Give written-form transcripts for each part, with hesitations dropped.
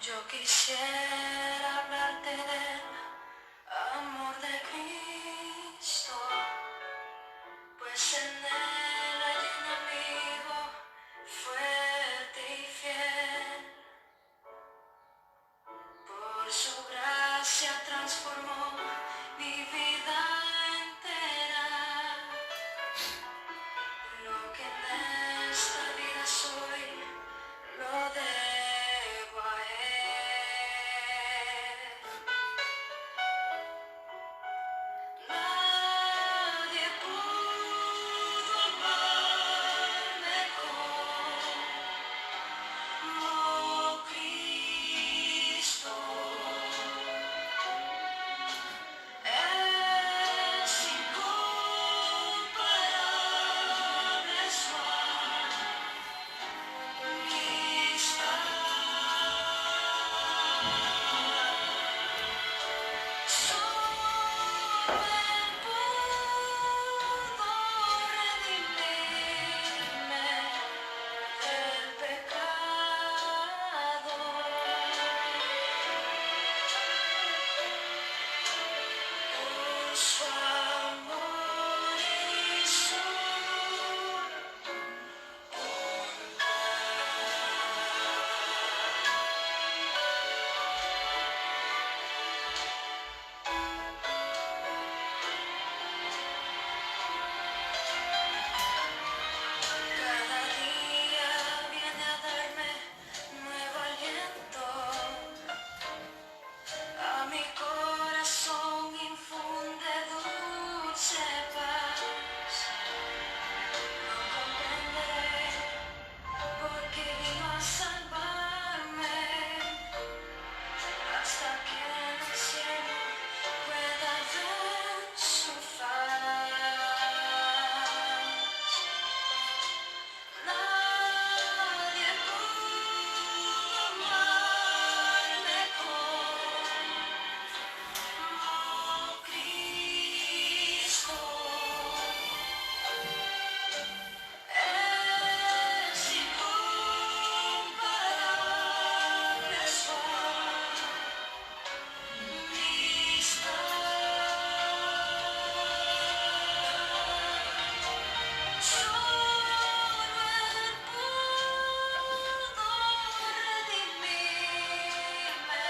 Yo quisiera hablarte del amor de Cristo, pues en él hay un amigo fuerte y fiel. Por su gracia transformó mi vida entera. Lo que en esta vida soy, lo debo a él. Nadie pudo amarme como Cristo. Es incomparable su amistad. Solo él pudo redimirme del pecado. Por su amor y su cada día viene a darme nuevo aliento. A mi corazón infunde dulce paz. No comprenderé por qué vino a salvarme, hasta que en el cielo pueda ver su faz. Nadie pudo amarme como Cristo. Es incomparable su amistad. Solo él pudo redimirme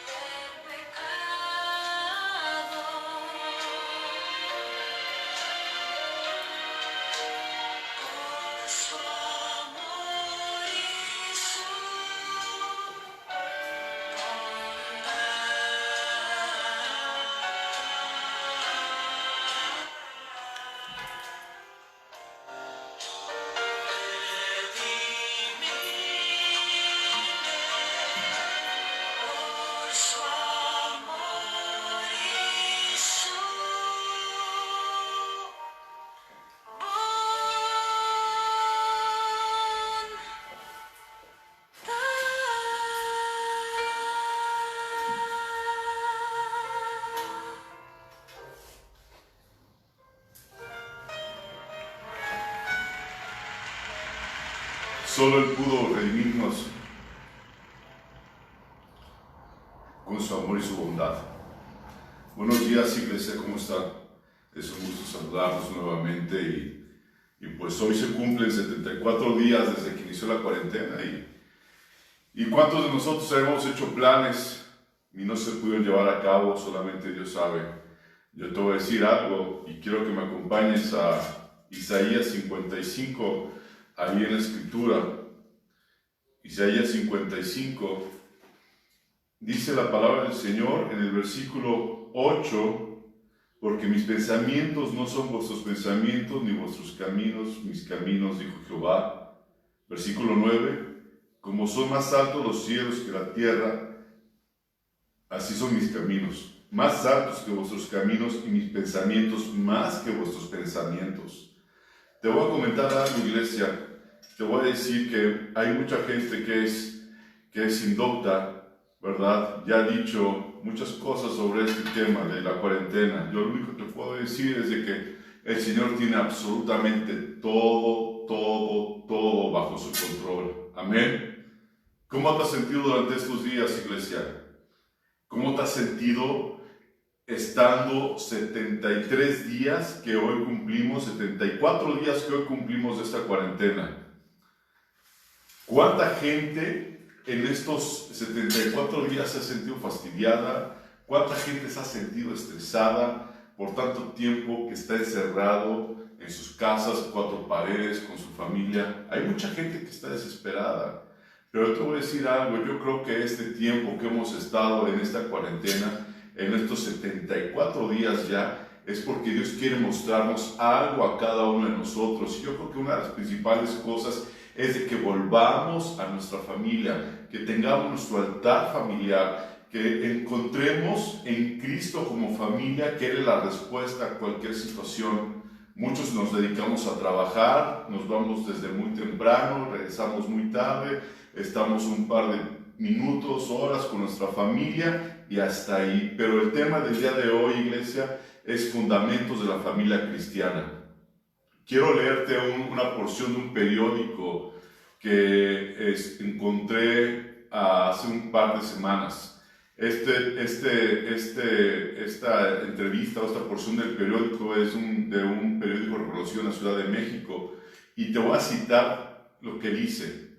del pecado. Por su amor y su por su amor y su Solo Él pudo redimirnos con su amor y su bondad. Buenos días, iglesia, ¿cómo están? Es un gusto saludarlos nuevamente y pues hoy se cumplen 74 días desde que inició la cuarentena y cuántos de nosotros hemos hecho planes y no se pudieron llevar a cabo, solamente Dios sabe. Yo te voy a decir algo y quiero que me acompañes a Isaías 55, ahí en la escritura. Isaías 55, dice la palabra del Señor en el versículo 8, porque mis pensamientos no son vuestros pensamientos, ni vuestros caminos mis caminos, dijo Jehová. Versículo 9, como son más altos los cielos que la tierra, así son mis caminos, más altos que vuestros caminos, y mis pensamientos más que vuestros pensamientos. Te voy a comentar algo, iglesia. Te voy a decir que hay mucha gente que es indocta, ¿verdad? Ya ha dicho muchas cosas sobre este tema de la cuarentena. Yo lo único que puedo decir es de que el Señor tiene absolutamente todo bajo su control. Amén. ¿Cómo te has sentido durante estos días, iglesia? ¿Cómo te has sentido estando 73 días que hoy cumplimos, 74 días que hoy cumplimos de esta cuarentena? ¿Cuánta gente en estos 74 días se ha sentido fastidiada? ¿Cuánta gente se ha sentido estresada por tanto tiempo que está encerrado en sus casas, cuatro paredes, con su familia? Hay mucha gente que está desesperada. Pero te voy a decir algo, yo creo que este tiempo que hemos estado en esta cuarentena, en estos 74 días ya, es porque Dios quiere mostrarnos algo a cada uno de nosotros. Y yo creo que una de las principales cosas es de que volvamos a nuestra familia, que tengamos nuestro altar familiar, que encontremos en Cristo como familia, que Él es la respuesta a cualquier situación. Muchos nos dedicamos a trabajar, nos vamos desde muy temprano, regresamos muy tarde, estamos un par de minutos, horas con nuestra familia y hasta ahí. Pero el tema del día de hoy, iglesia, es fundamentos de la familia cristiana. Quiero leerte una porción de un periódico que encontré hace un par de semanas. Esta entrevista o esta porción del periódico es de un periódico reconocido en la Ciudad de México, y te voy a citar lo que dice.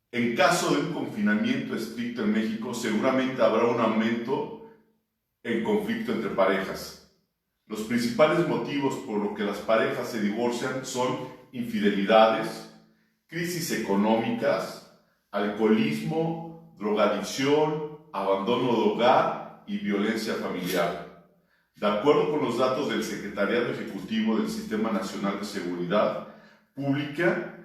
En caso de un confinamiento estricto en México, seguramente habrá un aumento en conflicto entre parejas. Los principales motivos por los que las parejas se divorcian son infidelidades, crisis económicas, alcoholismo, drogadicción, abandono de hogar y violencia familiar. De acuerdo con los datos del Secretariado Ejecutivo del Sistema Nacional de Seguridad Pública,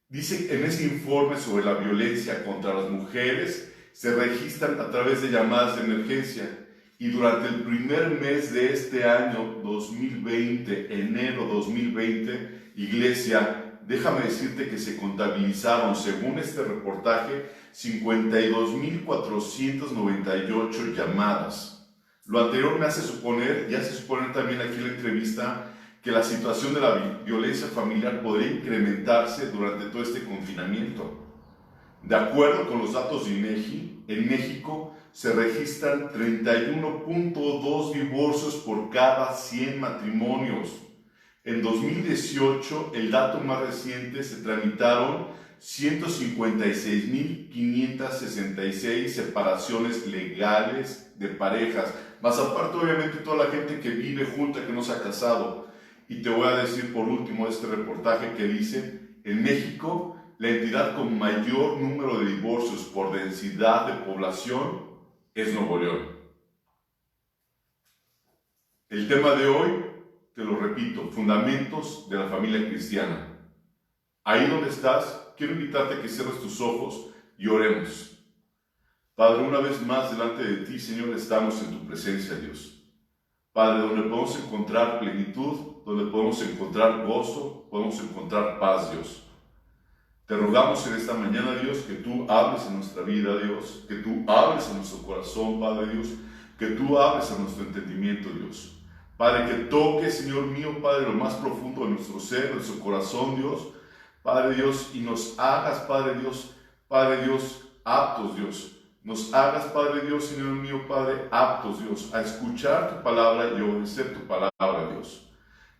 dice en ese informe sobre la violencia contra las mujeres se registran a través de llamadas de emergencia, y durante el primer mes de este año 2020, enero 2020, iglesia, déjame decirte que se contabilizaron, según este reportaje, 52,498 llamadas. Lo anterior me hace suponer, y hace suponer también aquí en la entrevista, que la situación de la violencia familiar podría incrementarse durante todo este confinamiento. De acuerdo con los datos de INEGI, en México se registran 31.2 divorcios por cada 100 matrimonios. En 2018, el dato más reciente, se tramitaron 156,566 separaciones legales de parejas, más aparte obviamente toda la gente que vive junta, que no se ha casado. Y te voy a decir por último este reportaje que dice, en México, la entidad con mayor número de divorcios por densidad de población es Nuevo León. El tema de hoy, te lo repito, fundamentos de la familia cristiana. Ahí donde estás, quiero invitarte a que cierres tus ojos y oremos. Padre, una vez más delante de ti, Señor, estamos en tu presencia, Dios. Padre, donde podemos encontrar plenitud, donde podemos encontrar gozo, podemos encontrar paz, Dios. Te rogamos en esta mañana, Dios, que tú hables en nuestra vida, Dios, que tú hables en nuestro corazón, Padre Dios, que tú hables a nuestro entendimiento, Dios. Padre, que toques, Señor mío, Padre, lo más profundo de nuestro ser, de nuestro corazón, Dios, Padre Dios, y nos hagas, Padre Dios, aptos, Dios. Nos hagas, Padre Dios, Señor mío, Padre, aptos, Dios, a escuchar tu palabra y obedecer tu palabra, Dios.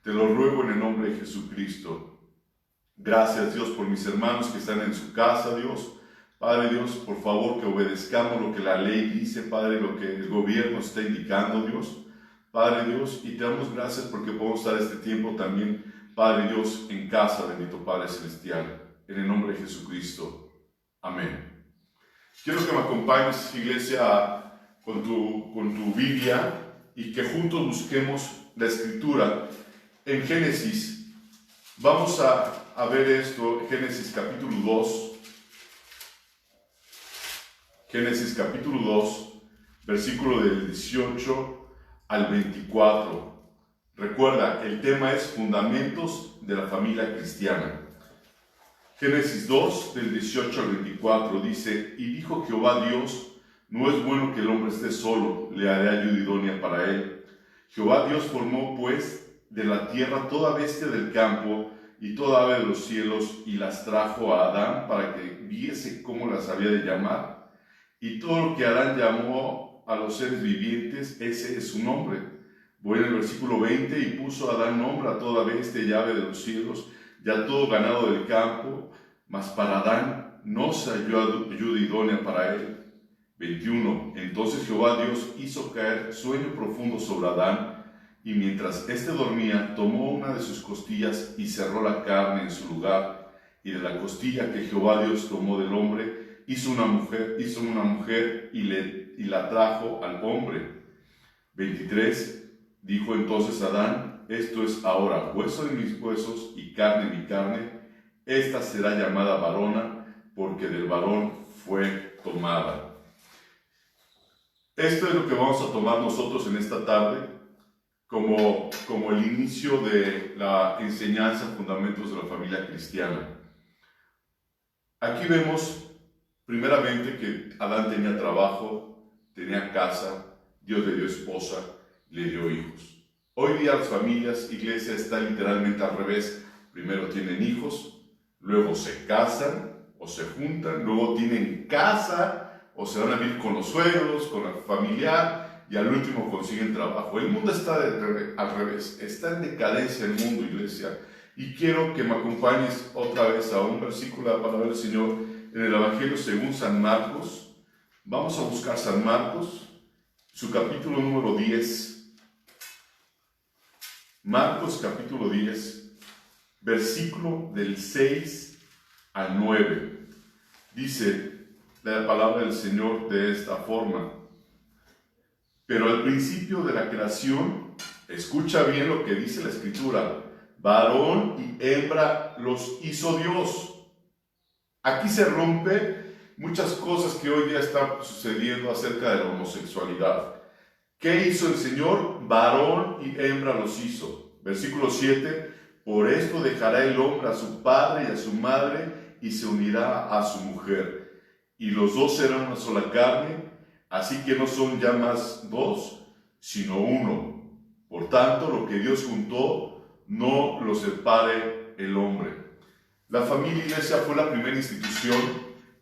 Te lo ruego en el nombre de Jesucristo. Gracias, Dios, por mis hermanos que están en su casa, Dios. Padre Dios, por favor, que obedezcamos lo que la ley dice, Padre, lo que el gobierno está indicando, Dios. Padre Dios, y te damos gracias porque podemos estar este tiempo también, Padre Dios, en casa, bendito Padre Celestial. En el nombre de Jesucristo. Amén. Quiero que me acompañes, iglesia, con tu Biblia y que juntos busquemos la Escritura en Génesis. Vamos a ver esto, Génesis capítulo 2. Génesis capítulo 2, versículo del 18 al 24. Recuerda, el tema es fundamentos de la familia cristiana. Génesis 2, del 18 al 24, dice, y dijo Jehová Dios, no es bueno que el hombre esté solo, le haré ayuda idónea para él. Jehová Dios formó pues de la tierra toda bestia del campo y toda ave de los cielos, y las trajo a Adán para que viese cómo las había de llamar. Y todo lo que Adán llamó a los seres vivientes, ese es su nombre. Voy en el versículo 20, y puso Adán nombre a toda bestia y ave de los cielos, y a todo ganado del campo, mas para Adán no se halló ayuda idónea para él. 21. Entonces Jehová Dios hizo caer sueño profundo sobre Adán, y mientras éste dormía, tomó una de sus costillas y cerró la carne en su lugar, y de la costilla que Jehová Dios tomó del hombre, hizo una mujer y la trajo al hombre. 23. Dijo entonces Adán: esto es ahora hueso de mis huesos y carne de mi carne, esta será llamada varona, porque del varón fue tomada. Esto es lo que vamos a tomar nosotros en esta tarde como el inicio de la enseñanza, fundamentos de la familia cristiana. Aquí vemos primeramente que Adán tenía trabajo, tenía casa, Dios le dio esposa, le dio hijos. Hoy día las familias, iglesia, está literalmente al revés. Primero tienen hijos, luego se casan o se juntan, luego tienen casa o se van a vivir con los suegros, con la familiar, y al último consiguen trabajo. El mundo está al revés, está en decadencia el mundo, iglesia. Y quiero que me acompañes otra vez a un versículo de la palabra del Señor en el Evangelio según San Marcos. Vamos a buscar San Marcos, su capítulo número 10. Marcos capítulo 10, versículo del 6 al 9. Dice la palabra del Señor de esta forma: pero al principio de la creación, escucha bien lo que dice la Escritura, varón y hembra los hizo Dios. Aquí se rompe muchas cosas que hoy día están sucediendo acerca de la homosexualidad. ¿Qué hizo el Señor? Varón y hembra los hizo. Versículo 7, por esto dejará el hombre a su padre y a su madre y se unirá a su mujer, y los dos serán una sola carne. Así que no son ya más dos, sino uno. Por tanto, lo que Dios juntó, no lo separe el hombre. La familia, iglesia, fue la primera institución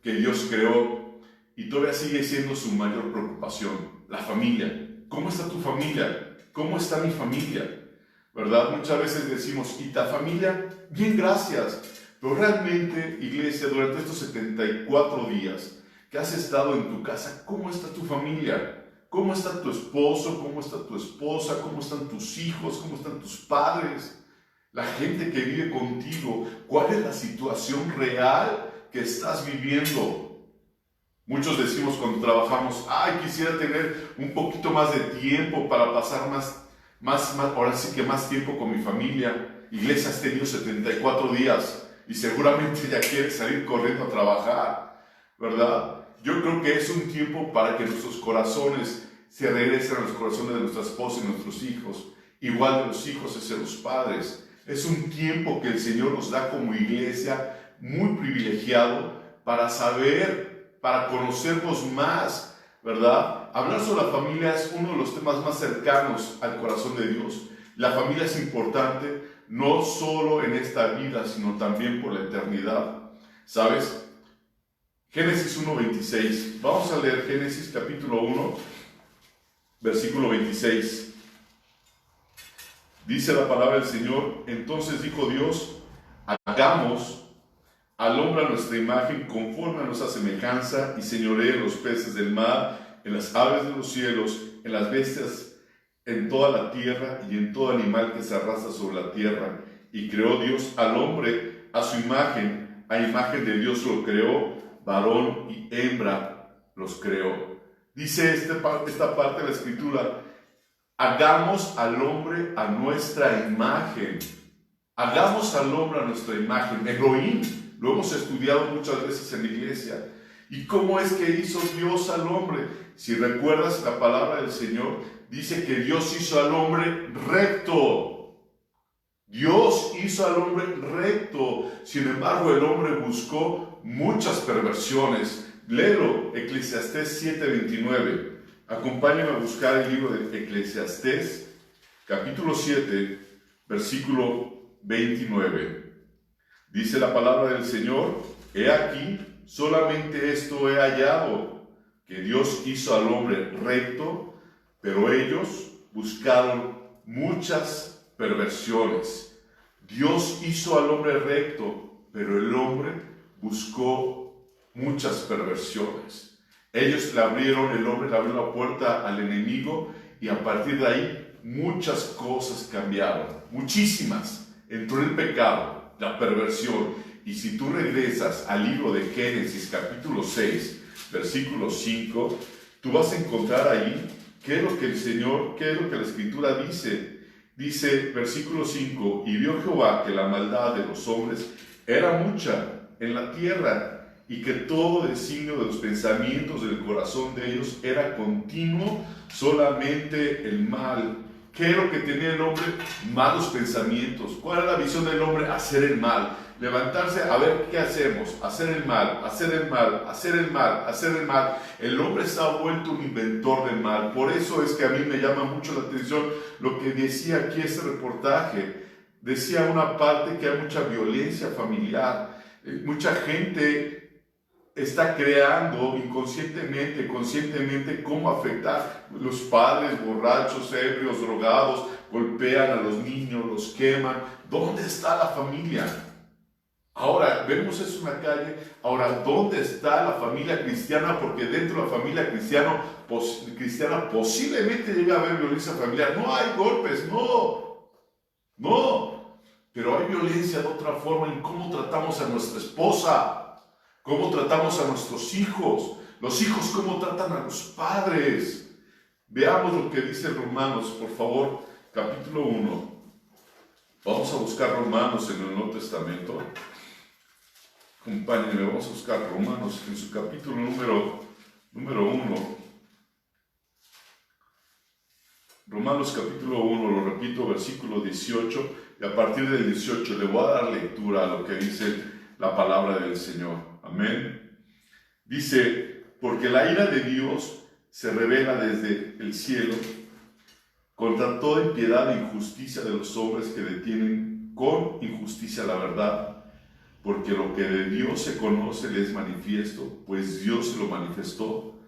que Dios creó y todavía sigue siendo su mayor preocupación. La familia. ¿Cómo está tu familia? ¿Cómo está mi familia? ¿Verdad? Muchas veces decimos, ¿y ta familia? Bien, gracias. Pero realmente, iglesia, durante estos 74 días que has estado en tu casa, ¿cómo está tu familia? ¿Cómo está tu esposo? ¿Cómo está tu esposa? ¿Cómo están tus hijos? ¿Cómo están tus padres? La gente que vive contigo. ¿Cuál es la situación real que estás viviendo? Muchos decimos cuando trabajamos, ay, quisiera tener un poquito más de tiempo para pasar ahora sí que más tiempo con mi familia. Iglesia, has tenido 74 días y seguramente ya quieres salir corriendo a trabajar, ¿verdad? Yo creo que es un tiempo para que nuestros corazones se regresen a los corazones de nuestra esposa y nuestros hijos, igual de los hijos hacia los padres. Es un tiempo que el Señor nos da como iglesia muy privilegiado para saber, para conocernos más, ¿verdad? Hablar sobre la familia es uno de los temas más cercanos al corazón de Dios. La familia es importante no solo en esta vida, sino también por la eternidad. ¿Sabes? Génesis 1:26. Vamos a leer Génesis capítulo 1, versículo 26. Dice la palabra del Señor: entonces dijo Dios, hagamos al hombre a nuestra imagen, conforme a nuestra semejanza, y señoree en los peces del mar, en las aves de los cielos, en las bestias, en toda la tierra, y en todo animal que se arrastra sobre la tierra. Y creó Dios al hombre a su imagen, a imagen de Dios lo creó, varón y hembra los creó. Dice esta parte de la Escritura: hagamos al hombre a nuestra imagen. Hagamos al hombre a nuestra imagen. Elohim, lo hemos estudiado muchas veces en la iglesia. ¿Y cómo es que hizo Dios al hombre? Si recuerdas la palabra del Señor, dice que Dios hizo al hombre recto. Dios hizo al hombre recto. Sin embargo, el hombre buscó muchas perversiones. Léelo, Eclesiastés 7:29. Acompáñame a buscar el libro de Eclesiastés, capítulo 7, versículo 29. Dice la palabra del Señor: he aquí, solamente esto he hallado, que Dios hizo al hombre recto, pero ellos buscaron muchas perversiones. Dios hizo al hombre recto, pero el hombre buscó muchas perversiones. Ellos el hombre le abrió la puerta al enemigo, y a partir de ahí muchas cosas cambiaron, muchísimas. Entró el pecado, la perversión. Y si tú regresas al libro de Génesis capítulo 6, versículo 5, tú vas a encontrar ahí qué es lo que la Escritura dice. Dice, versículo 5, y vio Jehová que la maldad de los hombres era mucha en la tierra, y que todo designio de los pensamientos del corazón de ellos era continuo, solamente el mal. ¿Qué es lo que tenía el hombre? Malos pensamientos. ¿Cuál era la visión del hombre? Hacer el mal. Levantarse a ver qué hacemos. Hacer el mal, hacer el mal, hacer el mal, hacer el mal. El hombre está vuelto un inventor del mal. Por eso es que a mí me llama mucho la atención lo que decía aquí este reportaje. Decía una parte que hay mucha violencia familiar. Mucha gente está creando inconscientemente, conscientemente, cómo afectar. Los padres borrachos, ebrios, drogados, golpean a los niños, los queman. ¿Dónde está la familia? Ahora, vemos eso en la calle. Ahora, ¿dónde está la familia cristiana? Porque dentro de la familia cristiana posiblemente llega a haber violencia familiar. No hay golpes, no. Pero hay violencia de otra forma en cómo tratamos a nuestra esposa, cómo tratamos a nuestros hijos, los hijos cómo tratan a los padres. Veamos lo que dice Romanos, por favor, capítulo 1. Vamos a buscar Romanos en el Nuevo Testamento. Acompáñenme, vamos a buscar Romanos en su capítulo número 1. Romanos capítulo 1, lo repito, versículo 18, y a partir del 18 le voy a dar lectura a lo que dice la palabra del Señor. Amén. Dice, porque la ira de Dios se revela desde el cielo contra toda impiedad e injusticia de los hombres que detienen con injusticia la verdad, porque lo que de Dios se conoce le es manifiesto, pues Dios se lo manifestó,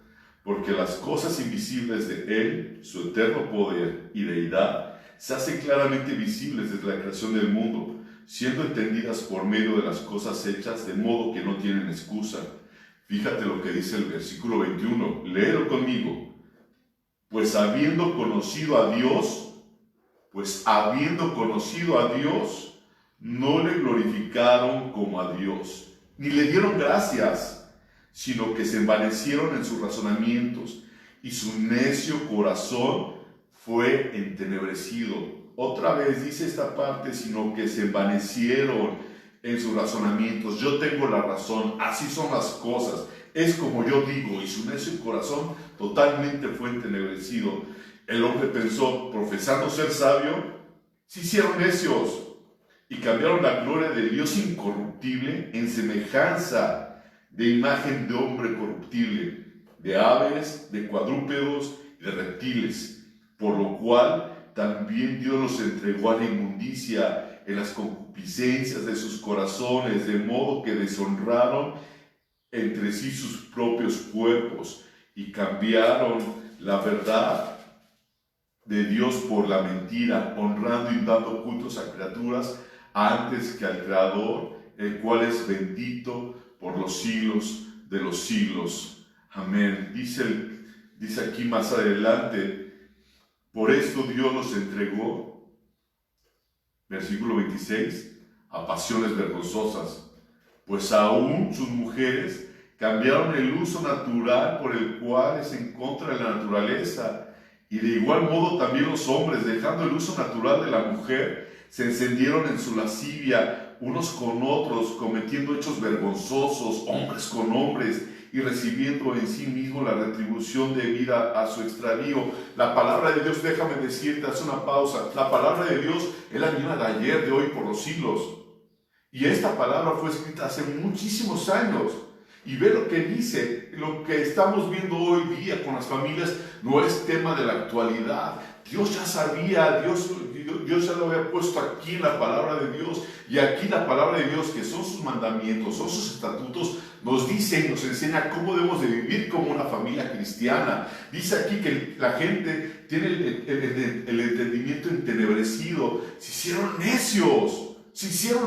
porque las cosas invisibles de Él, su eterno poder y deidad, se hacen claramente visibles desde la creación del mundo, siendo entendidas por medio de las cosas hechas, de modo que no tienen excusa. Fíjate lo que dice el versículo 21, léelo conmigo. Pues habiendo conocido a Dios, no le glorificaron como a Dios, ni le dieron gracias, sino que se envanecieron en sus razonamientos, y su necio corazón fue entenebrecido. Otra vez dice esta parte, sino que se envanecieron en sus razonamientos. Yo tengo la razón, así son las cosas, es como yo digo, y su necio corazón totalmente fue entenebrecido. El hombre pensó, profesando ser sabio, se hicieron necios y cambiaron la gloria de Dios incorruptible en semejanza de imagen de hombre corruptible, de aves, de cuadrúpedos y de reptiles, por lo cual también Dios los entregó a la inmundicia en las concupiscencias de sus corazones, de modo que deshonraron entre sí sus propios cuerpos y cambiaron la verdad de Dios por la mentira, honrando y dando cultos a criaturas antes que al Creador, el cual es bendito por los siglos de los siglos. Amén. Dice aquí más adelante, por esto Dios los entregó, versículo 26, a pasiones vergonzosas, pues aún sus mujeres cambiaron el uso natural por el cual es en contra de la naturaleza, y de igual modo también los hombres, dejando el uso natural de la mujer, se encendieron en su lascivia unos con otros, cometiendo hechos vergonzosos, hombres con hombres, y recibiendo en sí mismo la retribución debida a su extravío. La palabra de Dios, déjame decirte, haz una pausa, la palabra de Dios es la misma de ayer, de hoy, por los siglos. Y esta palabra fue escrita hace muchísimos años. Y ve lo que dice, lo que estamos viendo hoy día con las familias no es tema de la actualidad. Dios ya sabía, Dios ya lo había puesto aquí en la palabra de Dios. Y aquí la palabra de Dios, que son sus mandamientos, son sus estatutos, nos dice y nos enseña cómo debemos de vivir como una familia cristiana. Dice aquí que la gente tiene el entendimiento entenebrecido. Se hicieron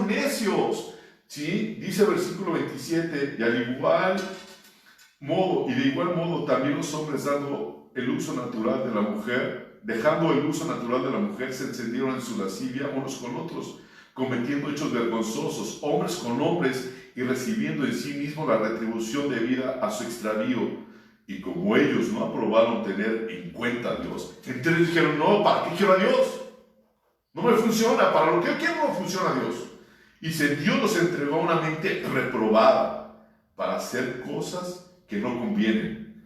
necios. ¿Sí? Dice el versículo 27, y de igual modo también los hombres dejando el uso natural de la mujer, se encendieron en su lascivia unos con otros, cometiendo hechos vergonzosos, hombres con hombres, y recibiendo en sí mismos la retribución debida a su extravío. Y como ellos no aprobaron tener en cuenta a Dios, entonces dijeron, no, ¿para qué quiero a Dios? No me funciona, para lo que yo quiero no funciona Dios. Y Dios nos entregó una mente reprobada para hacer cosas que no convienen,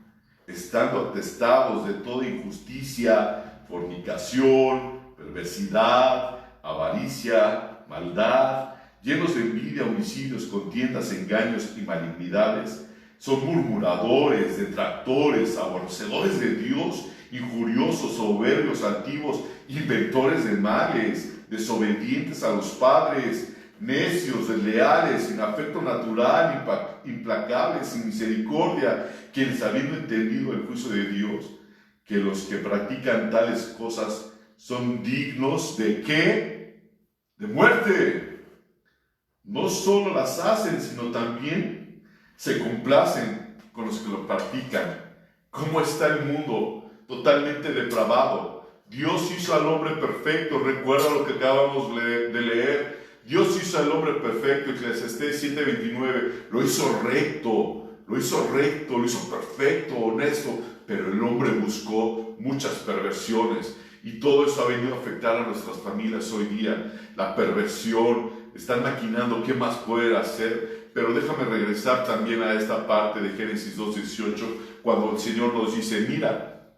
estando atestados de toda injusticia, fornicación, perversidad, avaricia, maldad, llenos de envidia, homicidios, contiendas, engaños y malignidades. Son murmuradores, detractores, aborrecedores de Dios, injuriosos, soberbios, altivos, inventores de males, desobedientes a los padres, necios, desleales, sin afecto natural, implacables, sin misericordia, quienes habiendo entendido el juicio de Dios, que los que practican tales cosas son dignos ¿de qué? De muerte. No solo las hacen, sino también se complacen con los que lo practican. ¿Cómo está el mundo? Totalmente depravado. Dios hizo al hombre perfecto. Recuerda lo que acabamos de leer. Dios hizo al hombre perfecto, Eclesiastés 7:29, lo hizo recto, lo hizo perfecto, honesto, pero el hombre buscó muchas perversiones y todo eso ha venido a afectar a nuestras familias hoy día. La perversión, están maquinando qué más poder hacer, pero déjame regresar también a esta parte de Génesis 2:18, cuando el Señor nos dice, mira,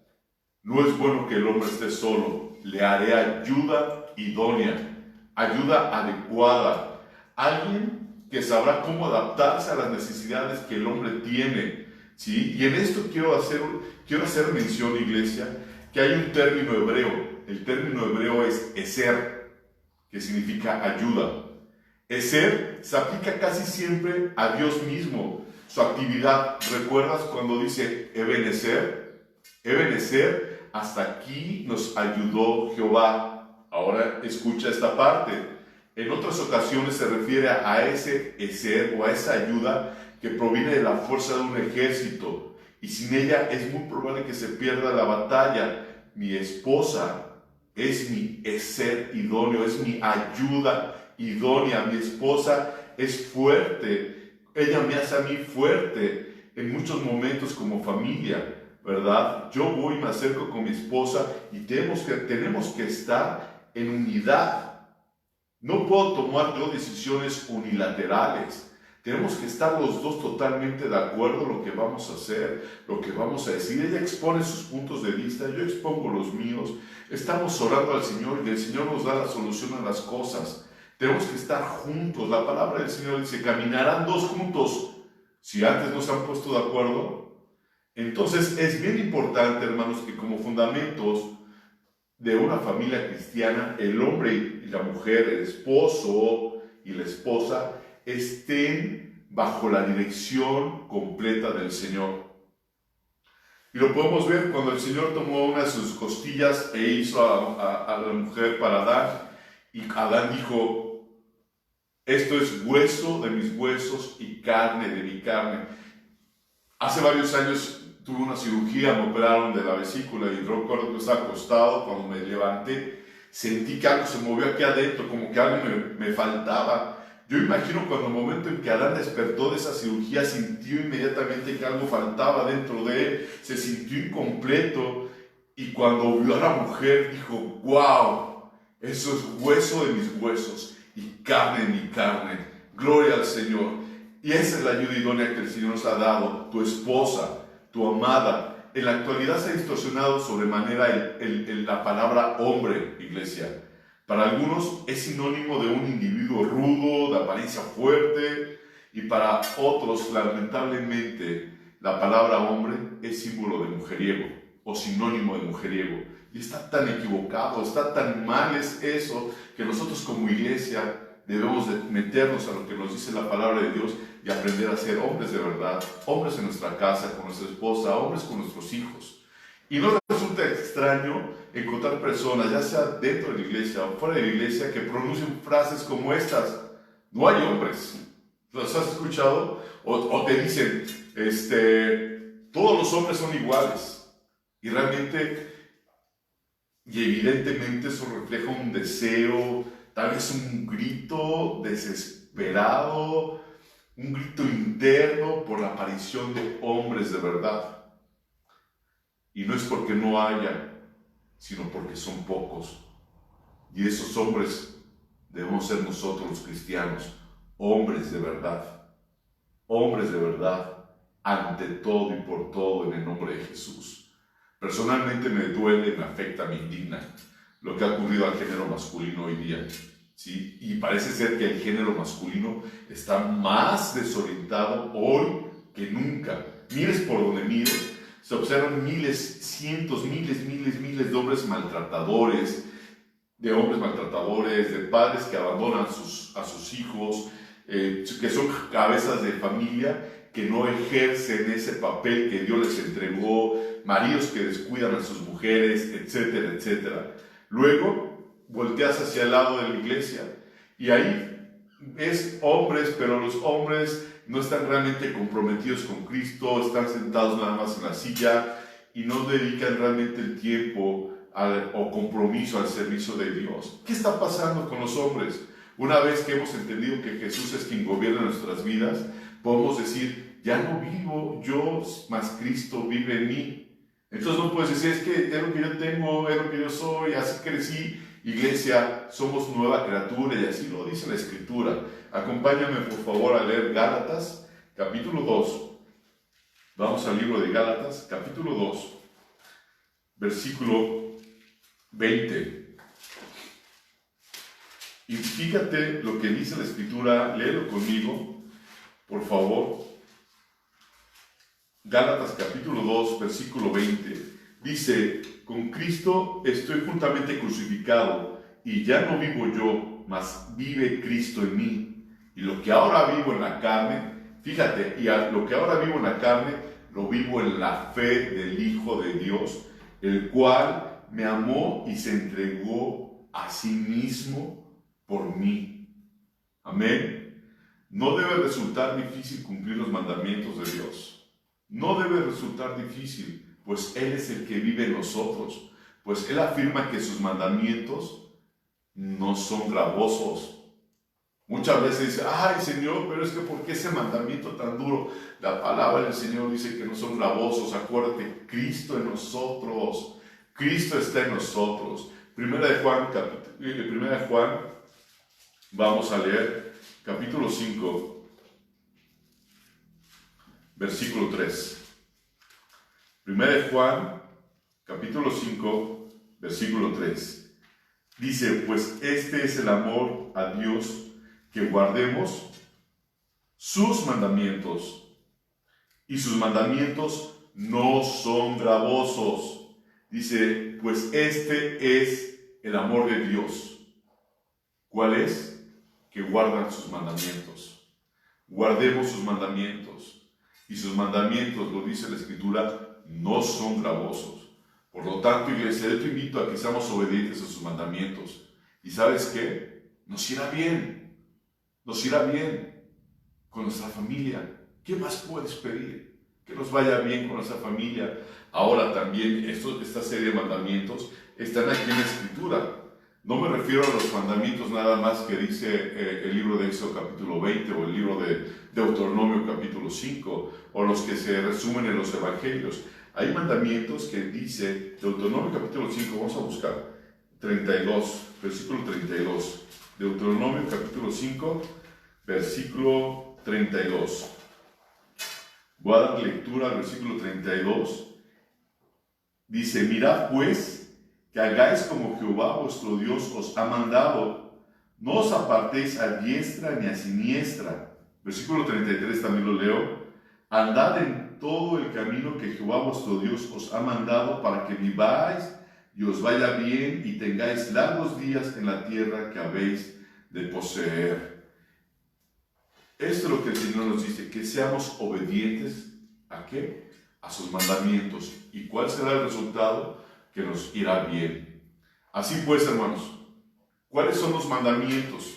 no es bueno que el hombre esté solo, le haré ayuda idónea, ayuda adecuada, alguien que sabrá cómo adaptarse a las necesidades que el hombre tiene, ¿sí? Y en esto quiero hacer mención, iglesia, que hay un término hebreo. El término hebreo es eser, que significa ayuda. Eser se aplica casi siempre a Dios mismo, su actividad. ¿Recuerdas cuando dice Ebenezer? Ebenezer, hasta aquí nos ayudó Jehová. Ahora escucha esta parte. En otras ocasiones se refiere a ese eser o a esa ayuda que proviene de la fuerza de un ejército, y sin ella es muy probable que se pierda la batalla. Mi esposa es mi eser idóneo, es mi ayuda idónea. Mi esposa es fuerte, ella me hace a mí fuerte en muchos momentos como familia, ¿verdad? Yo voy y me acerco con mi esposa y tenemos que estar en unidad. No puedo tomar yo decisiones unilaterales. Tenemos que estar los dos totalmente de acuerdo en lo que vamos a hacer, lo que vamos a decir. Ella expone sus puntos de vista, yo expongo los míos. Estamos orando al Señor y el Señor nos da la solución a las cosas. Tenemos que estar juntos. La palabra del Señor dice, caminarán dos juntos. Si antes no se han puesto de acuerdo. Entonces es bien importante, hermanos, que como fundamentos de una familia cristiana, el hombre y la mujer, el esposo y la esposa, estén bajo la dirección completa del Señor. Y lo podemos ver cuando el Señor tomó una de sus costillas e hizo a la mujer para Adán, y Adán dijo, esto es hueso de mis huesos y carne de mi carne. Hace varios años tuve una cirugía, me operaron de la vesícula y recuerdo que estaba acostado. Cuando me levanté, sentí que algo se movió aquí adentro, como que algo me faltaba. Yo imagino cuando el momento en que Adán despertó de esa cirugía, sintió inmediatamente que algo faltaba dentro de él, se sintió incompleto, y cuando vio a la mujer dijo, wow, eso es hueso de mis huesos y carne de mi carne. Gloria al Señor. Y esa es la ayuda idónea que el Señor nos ha dado, tu esposa, tu amada. En la actualidad se ha distorsionado sobremanera la palabra hombre, iglesia. Para algunos es sinónimo de un individuo rudo, de apariencia fuerte, y para otros, lamentablemente, la palabra hombre es símbolo de mujeriego o sinónimo de mujeriego. Y está tan equivocado, está tan mal es eso, que nosotros como iglesia debemos de meternos a lo que nos dice la palabra de Dios y aprender a ser hombres de verdad, hombres en nuestra casa, con nuestra esposa, hombres con nuestros hijos. Y no resulta extraño encontrar personas, ya sea dentro de la iglesia o fuera de la iglesia, que pronuncien frases como estas: no hay hombres. ¿Los has escuchado? O te dicen, todos los hombres son iguales. Y realmente y evidentemente eso refleja un deseo, tal vez un grito desesperado, un grito interno por la aparición de hombres de verdad. Y no es porque no haya, sino porque son pocos. Y esos hombres debemos ser nosotros los cristianos, hombres de verdad, ante todo y por todo en el nombre de Jesús. Personalmente me duele, me afecta, me indigna lo que ha ocurrido al género masculino hoy día, ¿sí? Y parece ser que el género masculino está más desorientado hoy que nunca. Mires por donde mires, se observan miles, cientos, miles de hombres maltratadores, de padres que abandonan a sus hijos, que son cabezas de familia, que no ejercen ese papel que Dios les entregó, maridos que descuidan a sus mujeres, etcétera, etcétera. Luego volteas hacia el lado de la iglesia y ahí ves hombres, pero los hombres no están realmente comprometidos con Cristo, están sentados nada más en la silla y no dedican realmente el tiempo o compromiso al servicio de Dios. ¿Qué está pasando con los hombres? Una vez que hemos entendido que Jesús es quien gobierna nuestras vidas, podemos decir: ya no vivo yo, mas Cristo vive en mí. Entonces no puedes decir: es que es lo que yo tengo, es lo que yo soy, así crecí. Iglesia, somos nueva criatura, y así lo dice la Escritura. Acompáñame por favor a leer Gálatas, capítulo 2. Vamos al libro de Gálatas, capítulo 2, versículo 20. Y fíjate lo que dice la Escritura, léelo conmigo, por favor. Gálatas capítulo 2, versículo 20, dice: con Cristo estoy juntamente crucificado, y ya no vivo yo, mas vive Cristo en mí. Y lo que ahora vivo en la carne, fíjate, lo que ahora vivo en la carne, lo vivo en la fe del Hijo de Dios, el cual me amó y se entregó a sí mismo por mí. Amén. No debe resultar difícil cumplir los mandamientos de Dios. No debe resultar difícil, pues Él es el que vive en nosotros. Pues Él afirma que sus mandamientos no son gravosos. Muchas veces dice: ay Señor, pero es que ¿por qué ese mandamiento tan duro? La palabra del Señor dice que no son gravosos. Acuérdate, Cristo en nosotros. Cristo está en nosotros. Primera de Juan, vamos a leer, capítulo 5. Versículo 3. Primera de Juan, capítulo 5, versículo 3. Dice: pues este es el amor a Dios, que guardemos sus mandamientos. Y sus mandamientos no son gravosos. Dice: pues este es el amor de Dios. ¿Cuál es? Que guardan sus mandamientos. Guardemos sus mandamientos. Y sus mandamientos, lo dice la Escritura, no son gravosos. Por lo tanto, iglesia, yo te invito a que seamos obedientes a sus mandamientos. ¿Y sabes qué? Nos irá bien con nuestra familia. ¿Qué más puedes pedir? Que nos vaya bien con nuestra familia. Ahora también, esta serie de mandamientos están aquí en la Escritura. No me refiero a los mandamientos nada más que dice el libro de Éxodo capítulo 20 o el libro de Deuteronomio capítulo 5 o los que se resumen en los evangelios. Hay mandamientos que dice Deuteronomio capítulo 5, vamos a buscar 32, versículo 32. Deuteronomio capítulo 5, versículo 32. Voy a dar lectura al versículo 32. Dice: mirad pues que hagáis como Jehová vuestro Dios os ha mandado. No os apartéis a diestra ni a siniestra. Versículo 33 también lo leo. Andad en todo el camino que Jehová vuestro Dios os ha mandado para que viváis y os vaya bien y tengáis largos días en la tierra que habéis de poseer. Esto es lo que el Señor nos dice, que seamos obedientes ¿a qué? A sus mandamientos. ¿Y cuál será el resultado? Que nos irá bien. Así pues, hermanos, ¿cuáles son los mandamientos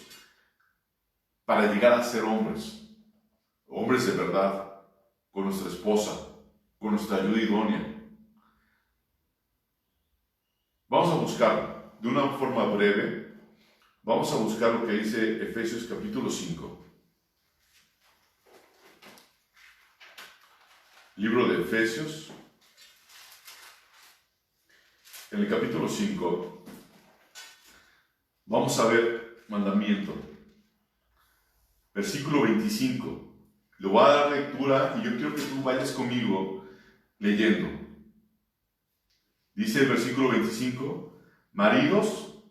para llegar a ser hombres? Hombres de verdad, con nuestra esposa, con nuestra ayuda idónea. Vamos a buscar, de una forma breve, vamos a buscar lo que dice Efesios capítulo 5. Libro de Efesios, en el capítulo 5, vamos a ver mandamiento. Versículo 25. Le voy a dar lectura y yo quiero que tú vayas conmigo leyendo. Dice el versículo 25, maridos,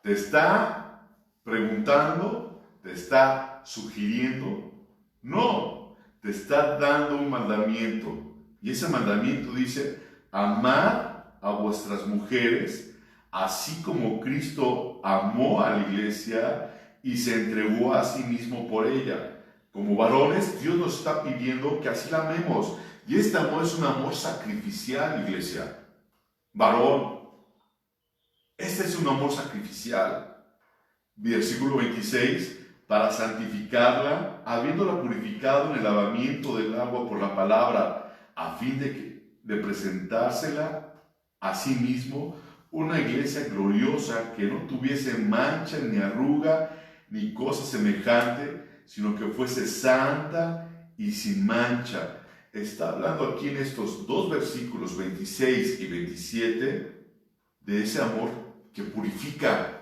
te está preguntando, te está sugiriendo, no, te está dando un mandamiento. Y ese mandamiento dice, amad a vuestras mujeres, así como Cristo amó a la iglesia y se entregó a sí mismo por ella. Como varones, Dios nos está pidiendo que así la amemos. Y este amor es un amor sacrificial, iglesia. Varón, este es un amor sacrificial. Versículo 26, para santificarla, habiéndola purificado en el lavamiento del agua por la palabra, a fin de presentársela a sí mismo, una iglesia gloriosa que no tuviese mancha ni arruga ni cosa semejante, sino que fuese santa y sin mancha. Está hablando aquí en estos dos versículos 26 y 27 de ese amor que purifica.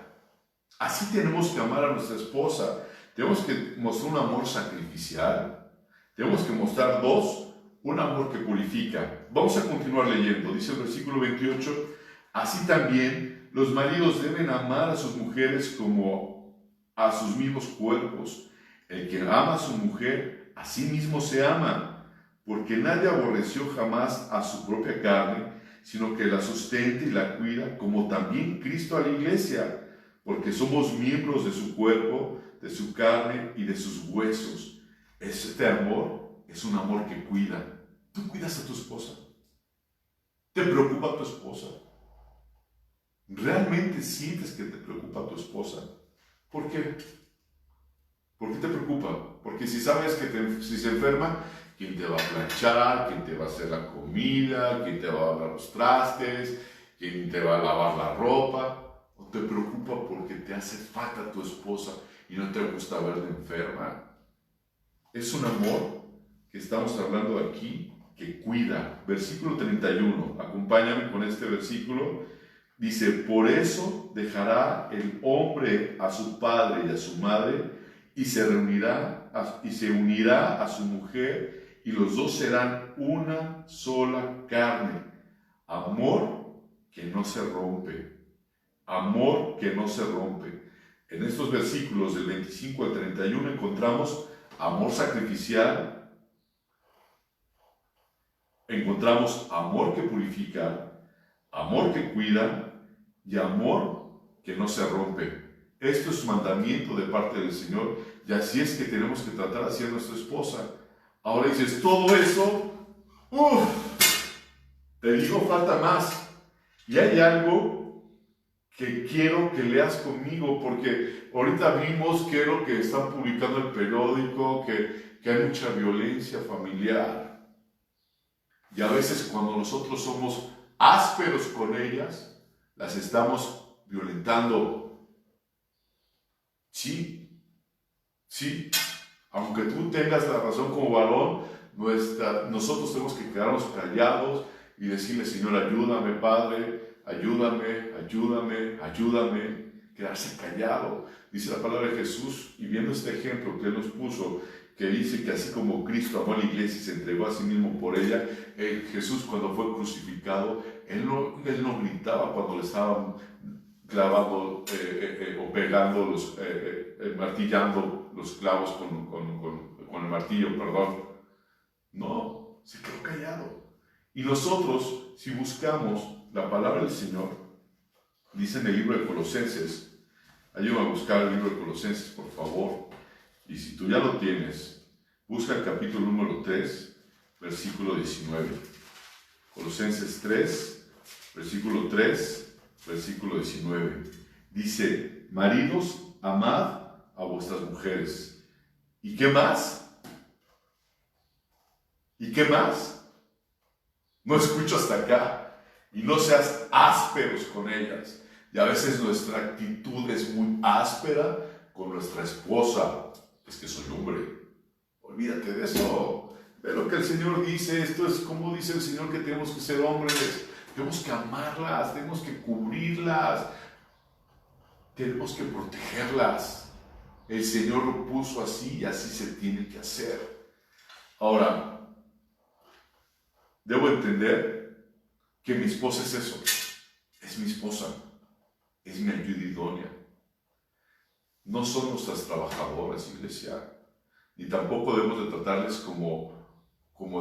Así tenemos que amar a nuestra esposa. Tenemos que mostrar un amor sacrificial. Tenemos que mostrar un amor que purifica. Vamos a continuar leyendo. Dice el versículo 28, así también los maridos deben amar a sus mujeres como a sus mismos cuerpos. El que ama a su mujer, a sí mismo se ama, porque nadie aborreció jamás a su propia carne, sino que la sustenta y la cuida, como también Cristo a la iglesia, porque somos miembros de su cuerpo, de su carne y de sus huesos. Este amor es un amor que cuida. Tú cuidas a tu esposa. ¿Te preocupa tu esposa? ¿Realmente sientes que te preocupa tu esposa? ¿Por qué? ¿Por qué te preocupa? Porque si sabes que si se enferma, ¿quién te va a planchar? ¿Quién te va a hacer la comida? ¿Quién te va a lavar los trastes? ¿Quién te va a lavar la ropa? ¿O te preocupa porque te hace falta tu esposa y no te gusta verla enferma? Es un amor que estamos hablando aquí que cuida. Versículo 31, acompáñame con este versículo. Dice, por eso dejará el hombre a su padre y a su madre y se unirá a su mujer y los dos serán una sola carne. Amor que no se rompe. Amor que no se rompe. En estos versículos del 25 al 31 encontramos amor sacrificial, encontramos amor que purifica, amor que cuida y amor que no se rompe. Esto es mandamiento de parte del Señor y así es que tenemos que tratar así a nuestra esposa. Ahora dices, todo eso, te digo, falta más. Y hay algo que quiero que leas conmigo, porque ahorita vimos que es lo que están publicando en el periódico, que hay mucha violencia familiar. Y a veces cuando nosotros somos ásperos con ellas, las estamos violentando. Sí, aunque tú tengas la razón como varón, nosotros tenemos que quedarnos callados y decirle, Señor, ayúdame, Padre, ayúdame, quedarse callado. Dice la palabra de Jesús, y viendo este ejemplo que Él nos puso, que dice que así como Cristo amó a la iglesia y se entregó a sí mismo por ella, Jesús cuando fue crucificado, Él no gritaba cuando le estaban clavando o pegando, martillando los clavos con el martillo, perdón. No, se quedó callado. Y nosotros, si buscamos la palabra del Señor, dice en el libro de Colosenses, ayúdame a buscar el libro de Colosenses, por favor. Y si tú ya lo tienes, busca el capítulo número 3, versículo 19. Colosenses 3, versículo 3, versículo 19. Dice, maridos, amad a vuestras mujeres. ¿Y qué más? ¿Y qué más? No escucho hasta acá. Y no seas ásperos con ellas. Y a veces nuestra actitud es muy áspera con nuestra esposa. Es que soy hombre. Olvídate de eso. Ve lo que el Señor dice. Esto es como dice el Señor que tenemos que ser hombres. Tenemos que amarlas, tenemos que cubrirlas, tenemos que protegerlas. El Señor lo puso así y así se tiene que hacer. Ahora, debo entender que mi esposa es eso. Es mi esposa. Es mi ayuda idónea. No son nuestras trabajadoras, iglesia. Ni tampoco debemos de tratarles como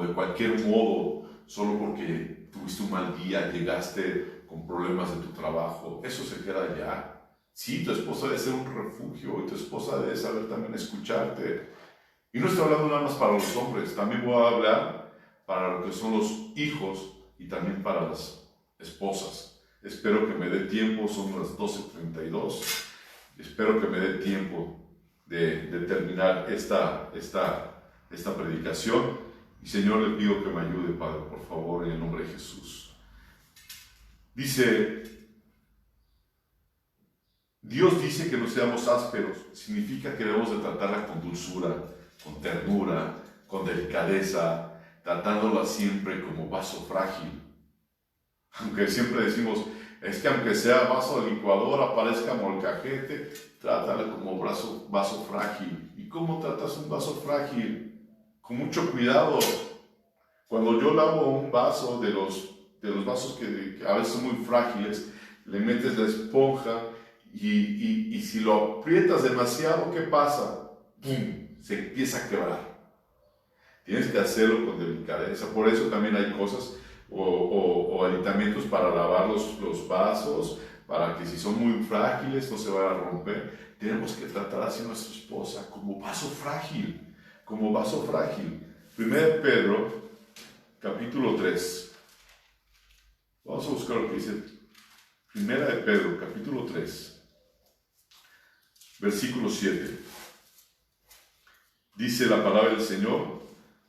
de cualquier modo, solo porque tuviste un mal día, llegaste con problemas de tu trabajo. Eso se queda allá. Sí, tu esposa debe ser un refugio y tu esposa debe saber también escucharte. Y no estoy hablando nada más para los hombres, también voy a hablar para lo que son los hijos y también para las esposas. Espero que me dé tiempo, son las 12:32. Espero que me dé tiempo de terminar esta predicación. Y Señor, le pido que me ayude, Padre, por favor, en el nombre de Jesús. Dice, Dios dice que no seamos ásperos. Significa que debemos de tratarla con dulzura, con ternura, con delicadeza, tratándola siempre como vaso frágil. Aunque siempre decimos, es que aunque sea vaso de licuadora, parezca molcajete, trátala como vaso frágil. ¿Y cómo tratas un vaso frágil? Con mucho cuidado. Cuando yo lavo un vaso de los vasos que a veces son muy frágiles, le metes la esponja y si lo aprietas demasiado, ¿qué pasa? ¡Pum! Se empieza a quebrar. Tienes que hacerlo con delicadeza. Por eso también hay cosas o aditamentos para lavar los vasos, para que si son muy frágiles no se vayan a romper. Tenemos que tratar así a nuestra esposa como vaso frágil. Como vaso frágil. 1 Pedro, capítulo 3. Vamos a buscar lo que dice 1 Pedro, capítulo 3, versículo 7. Dice la palabra del Señor,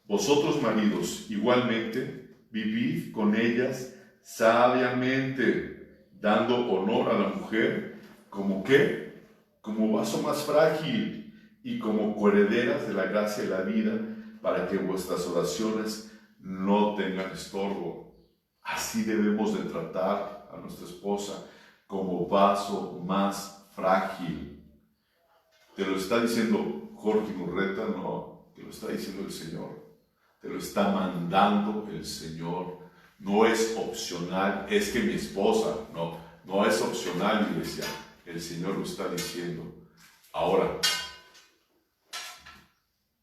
vosotros maridos, igualmente, vivid con ellas sabiamente, dando honor a la mujer, ¿como qué? Como vaso más frágil, y como coherederas de la gracia y la vida, para que vuestras oraciones no tengan estorbo. Así debemos de tratar a nuestra esposa, como vaso más frágil. Te lo está diciendo Jorge Murreta, no, te lo está diciendo el Señor. Te lo está mandando el Señor. No es opcional, es que mi esposa, no es opcional, iglesia. El Señor lo está diciendo. Ahora,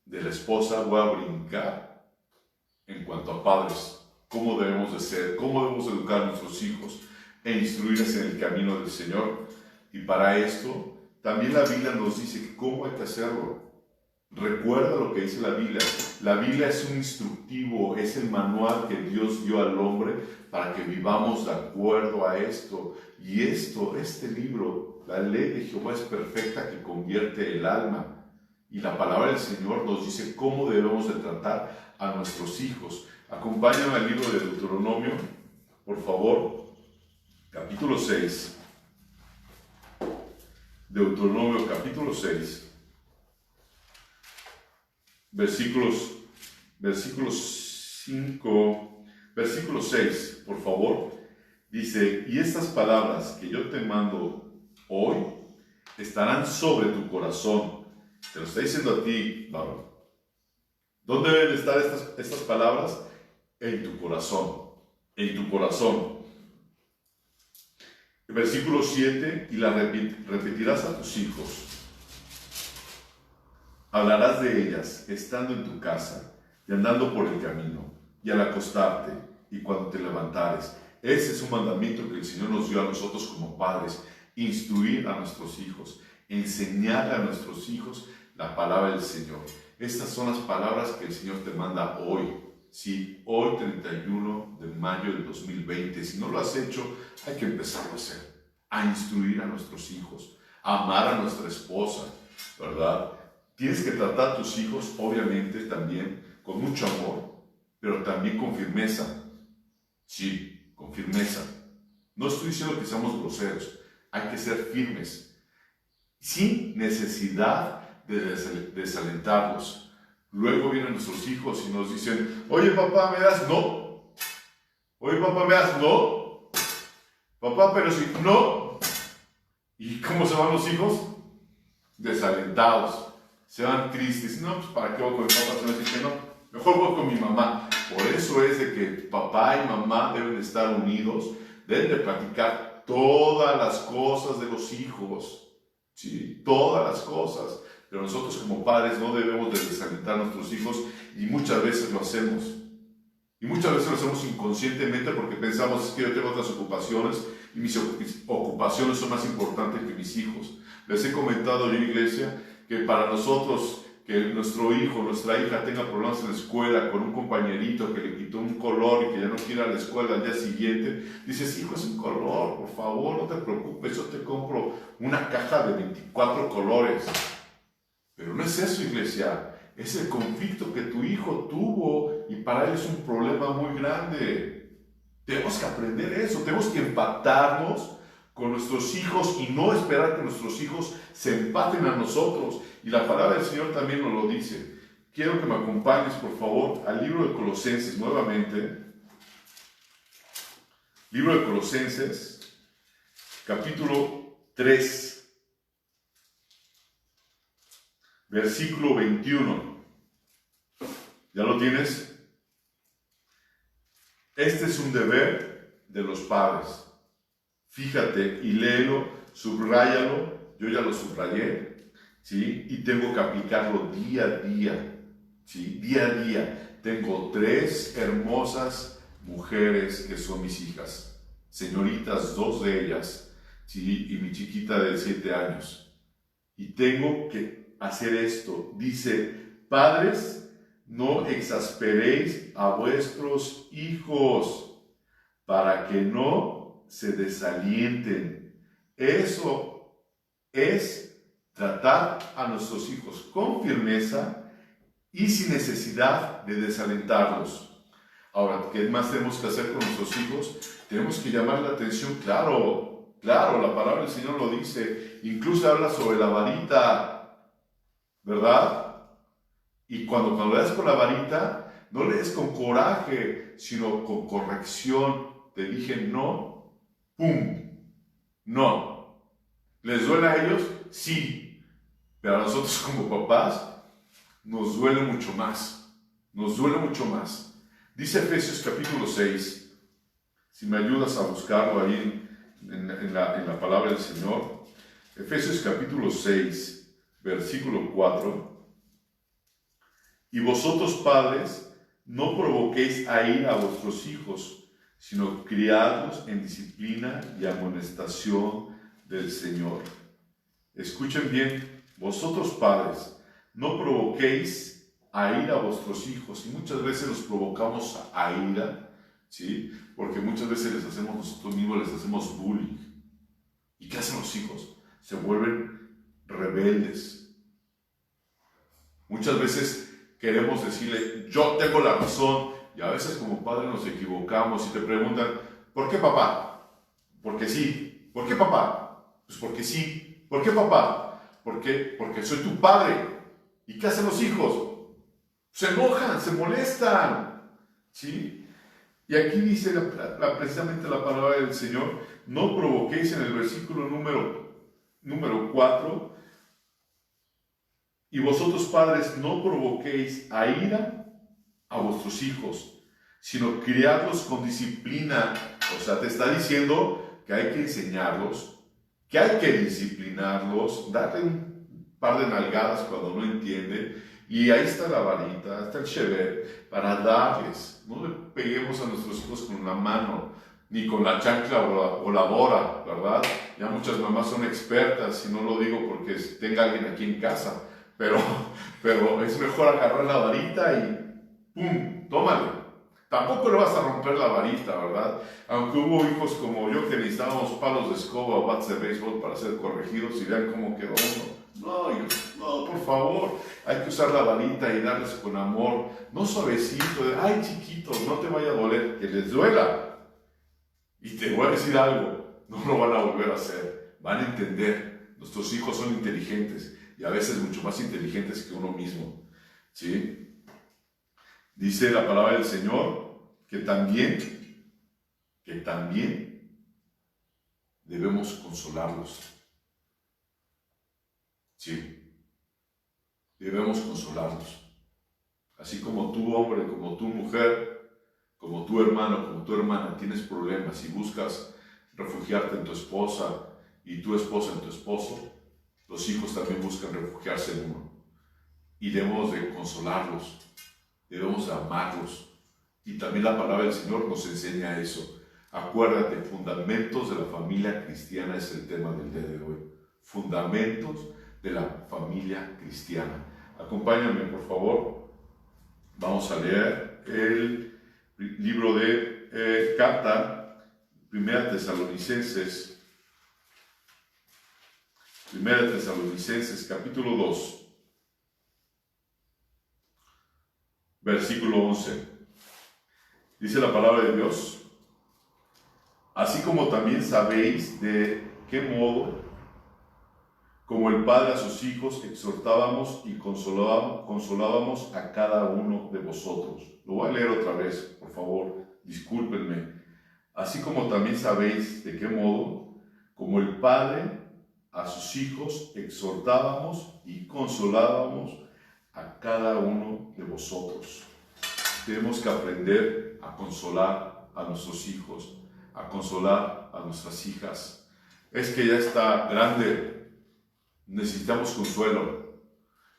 de la esposa voy a brincar en cuanto a padres. ¿Cómo debemos de ser? ¿Cómo debemos educar a nuestros hijos e instruirles en el camino del Señor? Y para esto, también la Biblia nos dice cómo hay que hacerlo. Recuerda lo que dice la Biblia. La Biblia es un instructivo, es el manual que Dios dio al hombre para que vivamos de acuerdo a esto. Y este libro, la ley de Jehová es perfecta que convierte el alma. Y la palabra del Señor nos dice cómo debemos de tratar a nuestros hijos. Acompáñame al libro de Deuteronomio, por favor, capítulo 6. Deuteronomio, capítulo 6. Versículos 5, versículo 6, por favor. Dice, y estas palabras que yo te mando hoy estarán sobre tu corazón. Te lo está diciendo a ti, varón. ¿Dónde deben estar estas palabras? En tu corazón. En tu corazón. Versículo 7, y la repetirás a tus hijos. Hablarás de ellas estando en tu casa y andando por el camino, y al acostarte y cuando te levantares. Ese es un mandamiento que el Señor nos dio a nosotros como padres, instruir a nuestros hijos, enseñar a nuestros hijos la palabra del Señor. Estas son las palabras que el Señor te manda hoy. Sí, hoy 31 de mayo del 2020. Si no lo has hecho, hay que empezarlo a hacer. A instruir a nuestros hijos, a amar a nuestra esposa, ¿verdad? Tienes que tratar a tus hijos, obviamente, también con mucho amor, pero también con firmeza. Sí, con firmeza. No estoy diciendo que seamos groseros, hay que ser firmes, sin necesidad de desalentarlos. Luego vienen nuestros hijos y nos dicen, oye papá, ¿me das? No. Oye papá, ¿me das? No. Papá, pero si no. ¿Y cómo se van los hijos? Desalentados. Se van tristes. No, pues ¿para qué voy con mi papá? Se me dice que no. Mejor voy con mi mamá. Por eso es de que papá y mamá deben estar unidos. Deben de platicar todas las cosas de los hijos. ¿Sí? Todas las cosas. Pero nosotros como padres no debemos de desalentar a nuestros hijos y muchas veces lo hacemos. Y muchas veces lo hacemos inconscientemente porque pensamos, es que yo tengo otras ocupaciones y mis ocupaciones son más importantes que mis hijos. Les he comentado yo, iglesia, que para nosotros, que nuestro hijo, nuestra hija tenga problemas en la escuela con un compañerito que le quitó un color y que ya no quiere ir a la escuela al día siguiente, dices, hijo, es un color, por favor, no te preocupes, yo te compro una caja de 24 colores. Pero no es eso, iglesia. Es el conflicto que tu hijo tuvo y para él es un problema muy grande. Tenemos que aprender eso, tenemos que empatarnos con nuestros hijos y no esperar que nuestros hijos se empaten a nosotros. Y la palabra del Señor también nos lo dice. Quiero que me acompañes, por favor, al libro de Colosenses nuevamente. Libro de Colosenses, capítulo 3. Versículo 21. ¿Ya lo tienes? Este es un deber de los padres. Fíjate y léelo, subráyalo. Yo ya lo subrayé, ¿sí? Y tengo que aplicarlo día a día, ¿sí? Día a día. Tengo 3 hermosas mujeres que son mis hijas. Señoritas, 2 de ellas, ¿sí? Y mi chiquita de 7 años. Y tengo que hacer esto. Dice, padres, no exasperéis a vuestros hijos para que no se desalienten. Eso es tratar a nuestros hijos con firmeza y sin necesidad de desalentarlos. Ahora, ¿qué más tenemos que hacer con nuestros hijos? Tenemos que llamar la atención, claro, la palabra del Señor lo dice, incluso habla sobre la varita, ¿verdad? Y cuando le das con la varita, no le des con coraje, sino con corrección. Te dije no, ¡pum! No. ¿Les duele a ellos? Sí. Pero a nosotros como papás, nos duele mucho más. Nos duele mucho más. Dice Efesios capítulo 6, si me ayudas a buscarlo ahí en la palabra del Señor. Efesios capítulo 6. Versículo 4. Y vosotros padres, no provoquéis a ira a vuestros hijos, sino criadlos en disciplina y amonestación del Señor. Escuchen bien, vosotros padres, no provoquéis a ira a vuestros hijos. Y muchas veces los provocamos a ira, ¿sí? Porque muchas veces les hacemos nosotros mismos, les hacemos bullying. ¿Y qué hacen los hijos? Se vuelven rebeldes. Muchas veces queremos decirle, yo tengo la razón, y a veces como padres nos equivocamos y te preguntan, ¿por qué papá? Porque sí. ¿Por qué papá? Pues porque sí. ¿Por qué papá? Porque soy tu padre. ¿Y qué hacen los hijos? Se enojan, se molestan, ¿sí? Y aquí dice precisamente la palabra del Señor, no provoquéis en el versículo número 4, y vosotros padres no provoquéis a ira a vuestros hijos, sino criadlos con disciplina. O sea, te está diciendo que hay que enseñarlos, que hay que disciplinarlos, darle un par de nalgadas cuando no entiende Y ahí está la varita, está el shevet, para darles. No le peguemos a nuestros hijos con la mano, ni con la chancla o la bora, ¿verdad? Ya muchas mamás son expertas, y no lo digo porque tenga alguien aquí en casa, pero es mejor agarrar la varita y ¡pum! Tómale. Tampoco le vas a romper la varita, ¿verdad? Aunque hubo hijos como yo que necesitábamos palos de escoba o bats de béisbol para ser corregidos, y vean cómo quedó uno. No, por favor, hay que usar la varita y darles con amor, no suavecito, de, ay chiquitos, no te vaya a doler, que les duela. Y te voy a decir algo, no lo van a volver a hacer, van a entender. Nuestros hijos son inteligentes, y a veces mucho más inteligentes que uno mismo, ¿sí? Dice la palabra del Señor que también debemos consolarlos. Sí, debemos consolarlos. Así como tú, hombre, como tú, mujer, como tu hermano, como tu hermana, tienes problemas y buscas refugiarte en tu esposa y tu esposa en tu esposo, los hijos también buscan refugiarse en uno. Y debemos de consolarlos. Debemos amarlos. Y también la palabra del Señor nos enseña eso. Acuérdate, fundamentos de la familia cristiana es el tema del día de hoy. Fundamentos de la familia cristiana. Acompáñame, por favor. Vamos a leer el libro de carta, Primera Tesalonicenses, capítulo 2. Versículo 11. Dice la palabra de Dios: así como también sabéis de qué modo, como el Padre a sus hijos, exhortábamos y consolábamos a cada uno de vosotros. Lo voy a leer otra vez, por favor, discúlpenme. Así como también sabéis de qué modo, como el Padre a sus hijos, exhortábamos y consolábamos a cada uno de vosotros. Tenemos que aprender a consolar a nuestros hijos, a consolar a nuestras hijas. Es que ya está grande, necesitamos consuelo.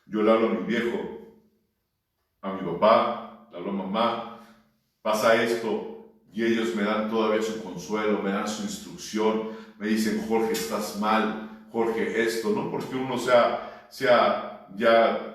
Yo le hablo a mi viejo, a mi papá, le hablo a mamá, pasa esto, y ellos me dan todavía su consuelo, me dan su instrucción, me dicen, Jorge, estás mal, Jorge, esto, no porque uno sea ya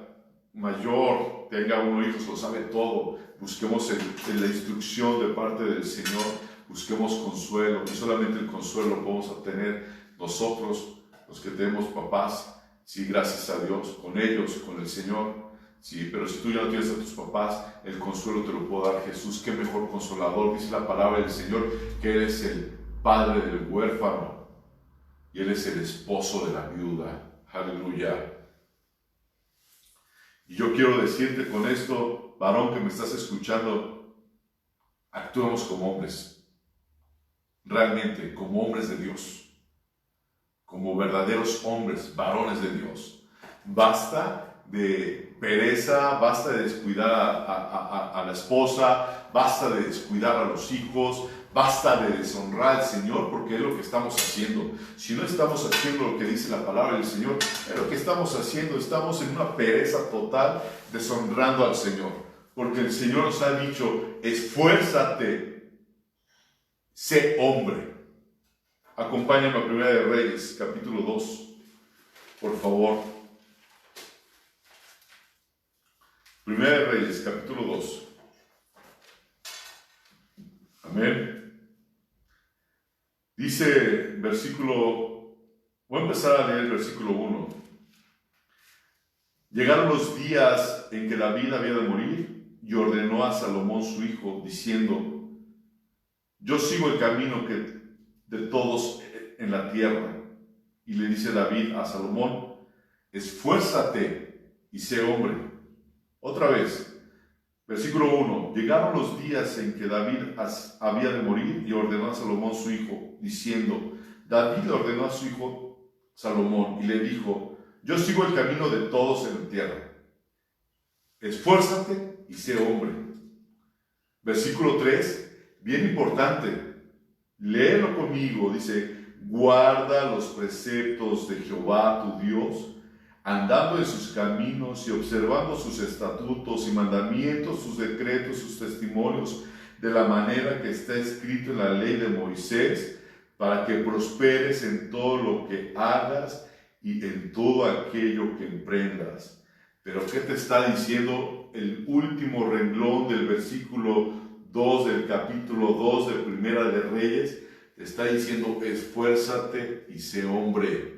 mayor, tenga uno hijos, lo sabe todo. Busquemos la instrucción de parte del Señor, busquemos consuelo, y solamente el consuelo lo podemos obtener nosotros, los que tenemos papás, sí, gracias a Dios, con ellos, con el Señor, sí, pero si tú ya no tienes a tus papás, el consuelo te lo puede dar Jesús. Qué mejor consolador, dice la palabra del Señor, que Él es el padre del huérfano, y Él es el esposo de la viuda. Aleluya. Y yo quiero decirte con esto, varón que me estás escuchando, actuemos como hombres, realmente como hombres de Dios, como verdaderos hombres, varones de Dios. Basta de pereza, basta de descuidar a la esposa, basta de descuidar a los hijos, basta de deshonrar al Señor, porque es lo que estamos haciendo. Si no estamos haciendo lo que dice la palabra del Señor, es lo que estamos haciendo, estamos en una pereza total, deshonrando al Señor, porque el Señor nos ha dicho, esfuérzate, sé hombre. Acompáñame a Primera de Reyes, capítulo 2, por favor. Primera de Reyes, capítulo 2. Amén. Dice versículo, voy a empezar a leer el versículo 1. Llegaron los días en que David había de morir y ordenó a Salomón su hijo, diciendo, yo sigo el camino de todos en la tierra. Y le dice David a Salomón, esfuérzate y sé hombre. Otra vez, versículo 1. Llegaron los días en que David había de morir y ordenó a Salomón su hijo, diciendo, David le ordenó a su hijo Salomón y le dijo, yo sigo el camino de todos en la tierra. Esfuérzate y sé hombre. Versículo 3, bien importante, léelo conmigo, dice, guarda los preceptos de Jehová tu Dios, andando en sus caminos y observando sus estatutos y mandamientos, sus decretos, sus testimonios, de la manera que está escrito en la ley de Moisés, para que prosperes en todo lo que hagas y en todo aquello que emprendas. Pero ¿qué te está diciendo el último renglón del versículo 2 del capítulo 2 de Primera de Reyes? Te está diciendo: esfuérzate y sé hombre.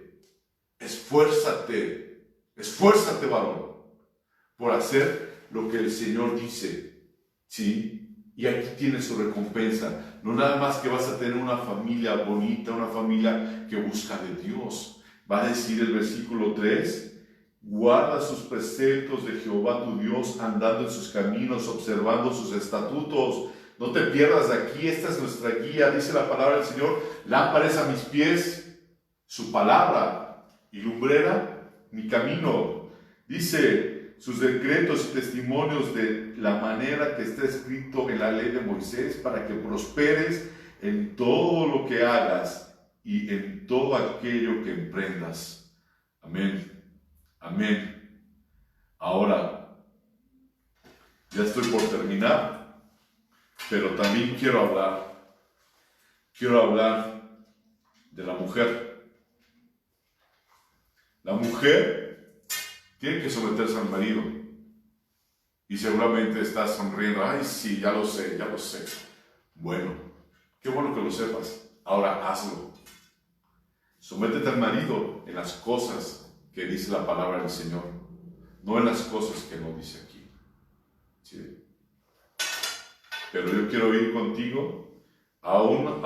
Esfuérzate, esfuérzate, varón, por hacer lo que el Señor dice, ¿sí? Y aquí tienes su recompensa. No nada más que vas a tener una familia bonita, una familia que busca de Dios. Va a decir el versículo 3: guarda sus preceptos de Jehová tu Dios, andando en sus caminos, observando sus estatutos. No te pierdas de aquí, esta es nuestra guía. Dice la palabra del Señor: lámpara es a mis pies su palabra y lumbrera mi camino. Dice: sus decretos y testimonios de la manera que está escrito en la ley de Moisés, para que prosperes en todo lo que hagas y en todo aquello que emprendas. Amén. Amén. Ahora, ya estoy por terminar, pero también quiero hablar de la mujer. La mujer tiene que someterse al marido. Y seguramente estás sonriendo: ay, sí, ya lo sé, ya lo sé. Bueno, qué bueno que lo sepas. Ahora hazlo. Sométete al marido en las cosas que dice la palabra del Señor, no en las cosas que no dice aquí. ¿Sí? Pero yo quiero ir contigo a una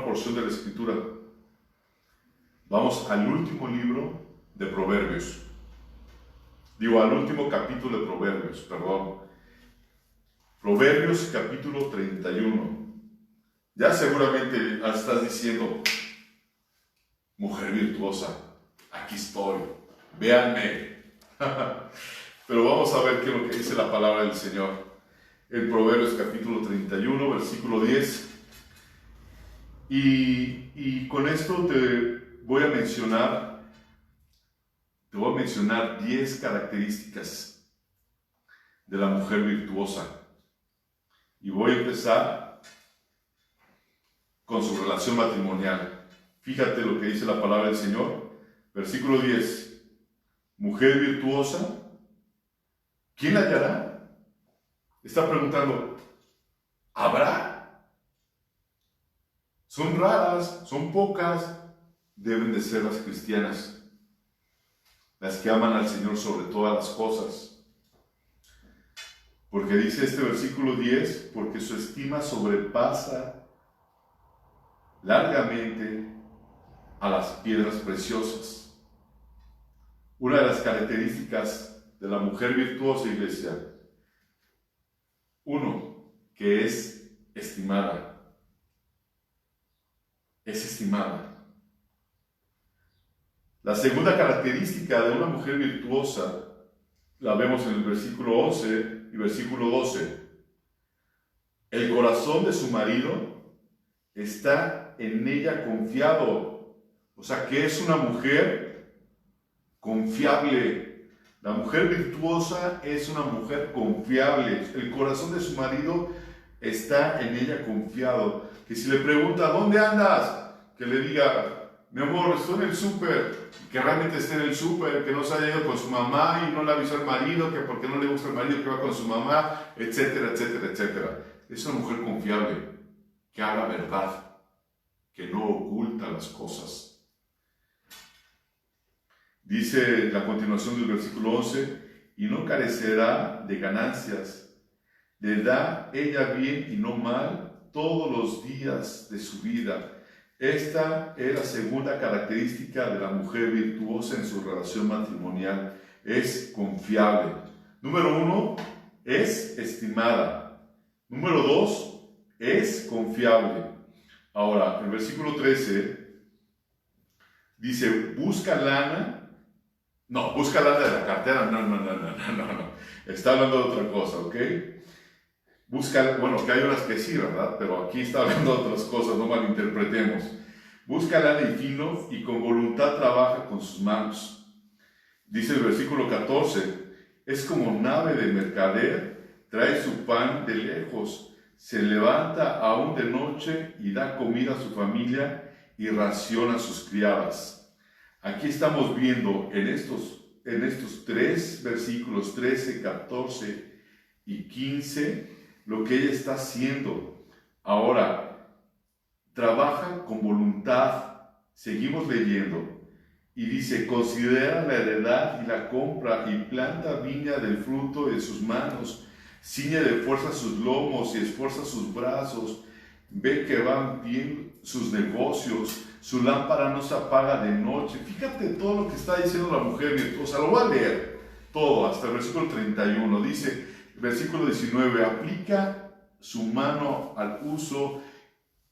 porción de la Escritura. Vamos al último libro de Proverbios. Al último capítulo de Proverbios, perdón. Proverbios capítulo 31. Ya seguramente estás diciendo: mujer virtuosa, aquí estoy, véanme. Pero vamos a ver qué es lo que dice la palabra del Señor. En Proverbios capítulo 31, versículo 10. Y con esto te voy a mencionar 10 características de la mujer virtuosa. Y voy a empezar con su relación matrimonial. Fíjate lo que dice la palabra del Señor. Versículo 10. Mujer virtuosa, ¿quién la hallará? Está preguntando: ¿habrá? Son raras, son pocas. Deben de ser las cristianas, las que aman al Señor sobre todas las cosas. Porque dice este versículo 10: porque su estima sobrepasa largamente a las piedras preciosas. Una de las características de la mujer virtuosa, iglesia: 1, que es estimada. Es estimada. La segunda característica de una mujer virtuosa la vemos en el versículo 11 y versículo 12. El corazón de su marido está en ella confiado. O sea, que es una mujer confiable. La mujer virtuosa es una mujer confiable. El corazón de su marido está en ella confiado. Que si le pregunta: ¿dónde andas?, que le diga: mi amor, estoy en el súper. Que realmente esté en el súper, que no se haya ido con su mamá y no le avisó al marido, que porque no le gusta el marido que va con su mamá, etcétera, etcétera, etcétera. Es una mujer confiable, que habla verdad, que no oculta las cosas. Dice la continuación del versículo 11: y no carecerá de ganancias, le da ella bien y no mal todos los días de su vida. Esta es la segunda característica de la mujer virtuosa en su relación matrimonial: es confiable. Número 1, es estimada. Número 2, es confiable. Ahora, el versículo 13 dice: busca lana. No, busca lana de la cartera. No. Está hablando de otra cosa, ¿ok? Busca, bueno, que hay unas que sí, ¿verdad? Pero aquí está hablando de otras cosas, no malinterpretemos. Busca lana y fino y con voluntad trabaja con sus manos. Dice el versículo 14, es como nave de mercader, trae su pan de lejos, se levanta aún de noche y da comida a su familia y raciona a sus criadas. Aquí estamos viendo en estos tres versículos, 13, 14 y 15, lo que ella está haciendo. Ahora, trabaja con voluntad. Seguimos leyendo. Y dice, considera la heredad y la compra y planta viña del fruto de sus manos. Ciñe de fuerza sus lomos y esfuerza sus brazos. Ve que van bien sus negocios. Su lámpara no se apaga de noche. Fíjate todo lo que está diciendo la mujer virtuosa. Lo voy a leer todo hasta el versículo 31. Dice, versículo 19, aplica su mano al uso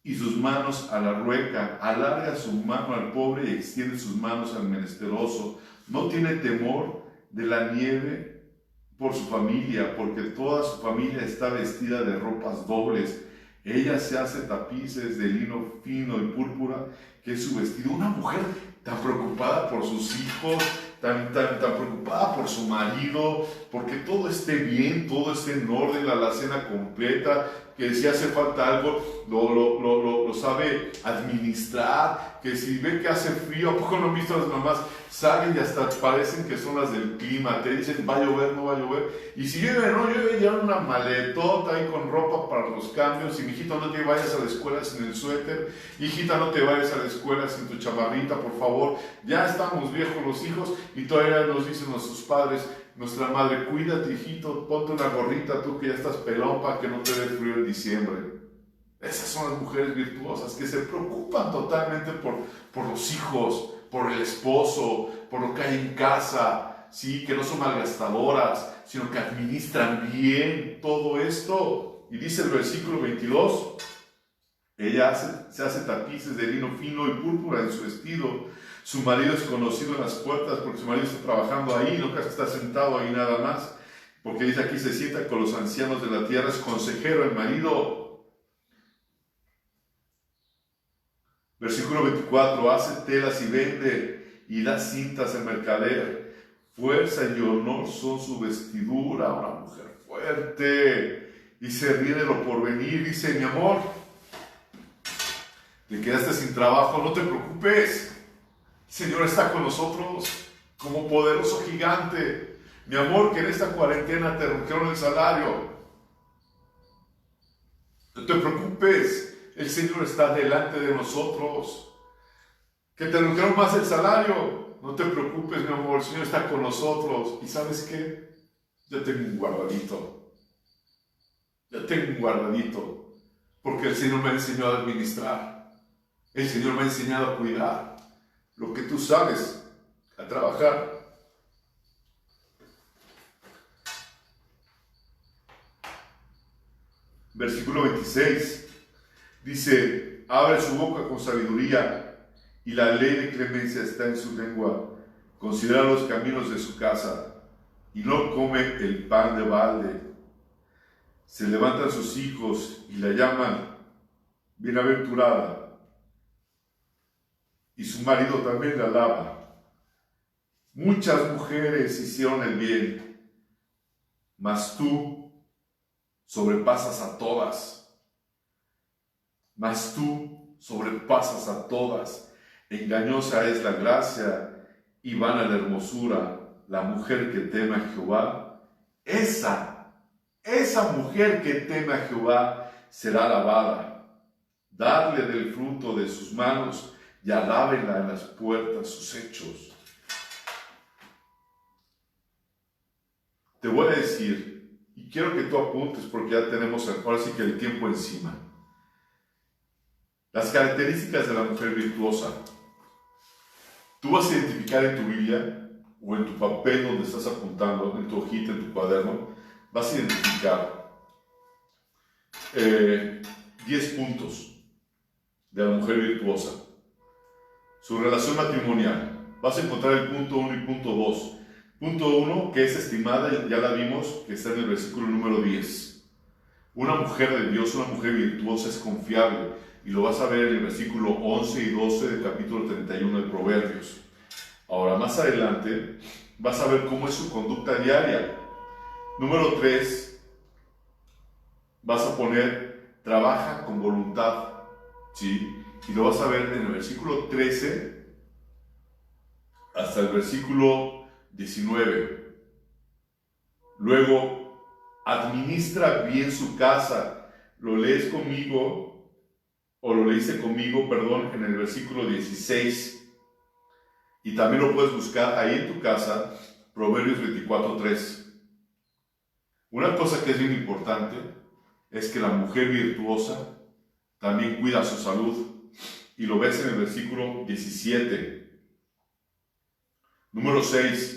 y sus manos a la rueca, alarga su mano al pobre y extiende sus manos al menesteroso. No tiene temor de la nieve por su familia, porque toda su familia está vestida de ropas dobles. Ella se hace tapices de lino fino y púrpura, que es su vestido. Una mujer tan preocupada por sus hijos, tan preocupada por su marido, porque todo esté bien, todo esté en orden, la alacena completa, que si hace falta algo, lo sabe administrar, que si ve que hace frío, ¿a poco no han visto las mamás? Salen y hasta parecen que son las del clima, te dicen va a llover, no va a llover, y si llueve, no llueve, llevan una maletota ahí con ropa para los cambios, y mijito no te vayas a la escuela sin el suéter, hijita no te vayas a la escuela sin tu chamarrita, por favor, ya estamos viejos los hijos, y todavía nos dicen nuestros padres, nuestra madre, cuídate hijito, ponte una gorrita tú que ya estás pelón para que no te dé frío en diciembre. Esas son las mujeres virtuosas que se preocupan totalmente por los hijos, por el esposo, por lo que hay en casa, ¿sí? Que no son malgastadoras, sino que administran bien todo esto. Y dice el versículo 22, ella se hace tapices de lino fino y púrpura en su vestido. Su marido es conocido en las puertas porque su marido está trabajando ahí, no casi está sentado ahí nada más. Porque dice aquí se sienta con los ancianos de la tierra, es consejero el marido. Versículo 24, hace telas y vende y da cintas al mercader. Fuerza y honor son su vestidura, una mujer fuerte. Y se ríe de lo porvenir, dice, mi amor, te quedaste sin trabajo, no te preocupes. El Señor está con nosotros como poderoso gigante. Mi amor, que en esta cuarentena te redujeron el salario. No te preocupes, el Señor está delante de nosotros. Que te redujeron más el salario. No te preocupes, mi amor, el Señor está con nosotros. ¿Y sabes qué? Yo tengo un guardadito. Yo tengo un guardadito. Porque el Señor me ha enseñado a administrar. El Señor me ha enseñado a cuidar. Lo que tú sabes, a trabajar. Versículo 26 dice, abre su boca con sabiduría y la ley de clemencia está en su lengua. Considera los caminos de su casa y no come el pan de balde. Se levantan sus hijos y la llaman bienaventurada. Y su marido también la alaba. Muchas mujeres hicieron el bien, mas tú sobrepasas a todas. Mas tú sobrepasas a todas. Engañosa es la gracia y vana la hermosura. La mujer que teme a Jehová, esa mujer que teme a Jehová será alabada. Darle del fruto de sus manos y alábenla en las puertas sus hechos. Te voy a decir, y quiero que tú apuntes porque ya tenemos ahora sí que el tiempo encima. Las características de la mujer virtuosa. Tú vas a identificar en tu Biblia o en tu papel donde estás apuntando, en tu hojita, en tu cuaderno, vas a identificar 10 puntos de la mujer virtuosa. Su relación matrimonial. Vas a encontrar el punto 1 y punto 2. Punto 1, que es estimada, ya la vimos, que está en el versículo número 10. Una mujer de Dios, una mujer virtuosa es confiable. Y lo vas a ver en el versículo 11 y 12 del capítulo 31 de Proverbios. Ahora, más adelante, vas a ver cómo es su conducta diaria. Número 3, vas a poner, trabaja con voluntad, ¿sí? Y lo vas a ver en el versículo 13 hasta el versículo 19. Luego, administra bien su casa. Lo lees conmigo, o lo leíste conmigo, perdón, en el versículo 16. Y también lo puedes buscar ahí en tu casa, Proverbios 24:3. Una cosa que es bien importante es que la mujer virtuosa también cuida su salud. Y lo ves en el versículo 17. Número 6.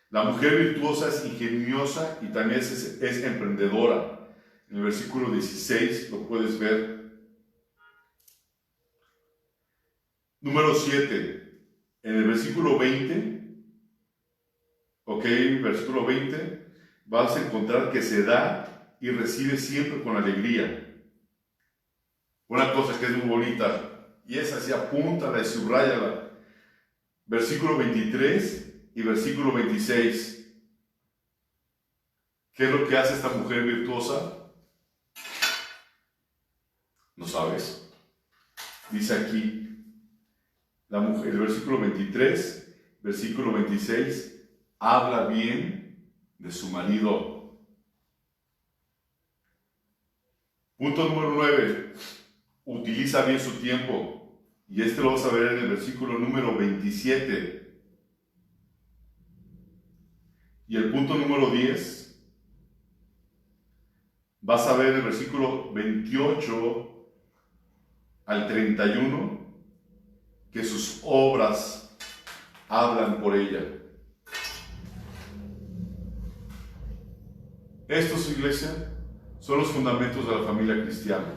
La mujer virtuosa es ingeniosa y también es emprendedora. En el versículo 16 lo puedes ver. Número 7. En el versículo 20, versículo 20, vas a encontrar que se da y recibe siempre con alegría. Una cosa que es muy bonita, y es así, apúntala y subráyala. Versículo 23 y versículo 26. ¿Qué es lo que hace esta mujer virtuosa? ¿No sabes? Dice aquí, la mujer, el versículo 23, versículo 26, habla bien de su marido. Punto número 9, utiliza bien su tiempo. Y este lo vas a ver en el versículo número 27. Y el punto número 10, vas a ver el versículo 28 al 31, que sus obras hablan por ella. Estos, iglesia, son los fundamentos de la familia cristiana.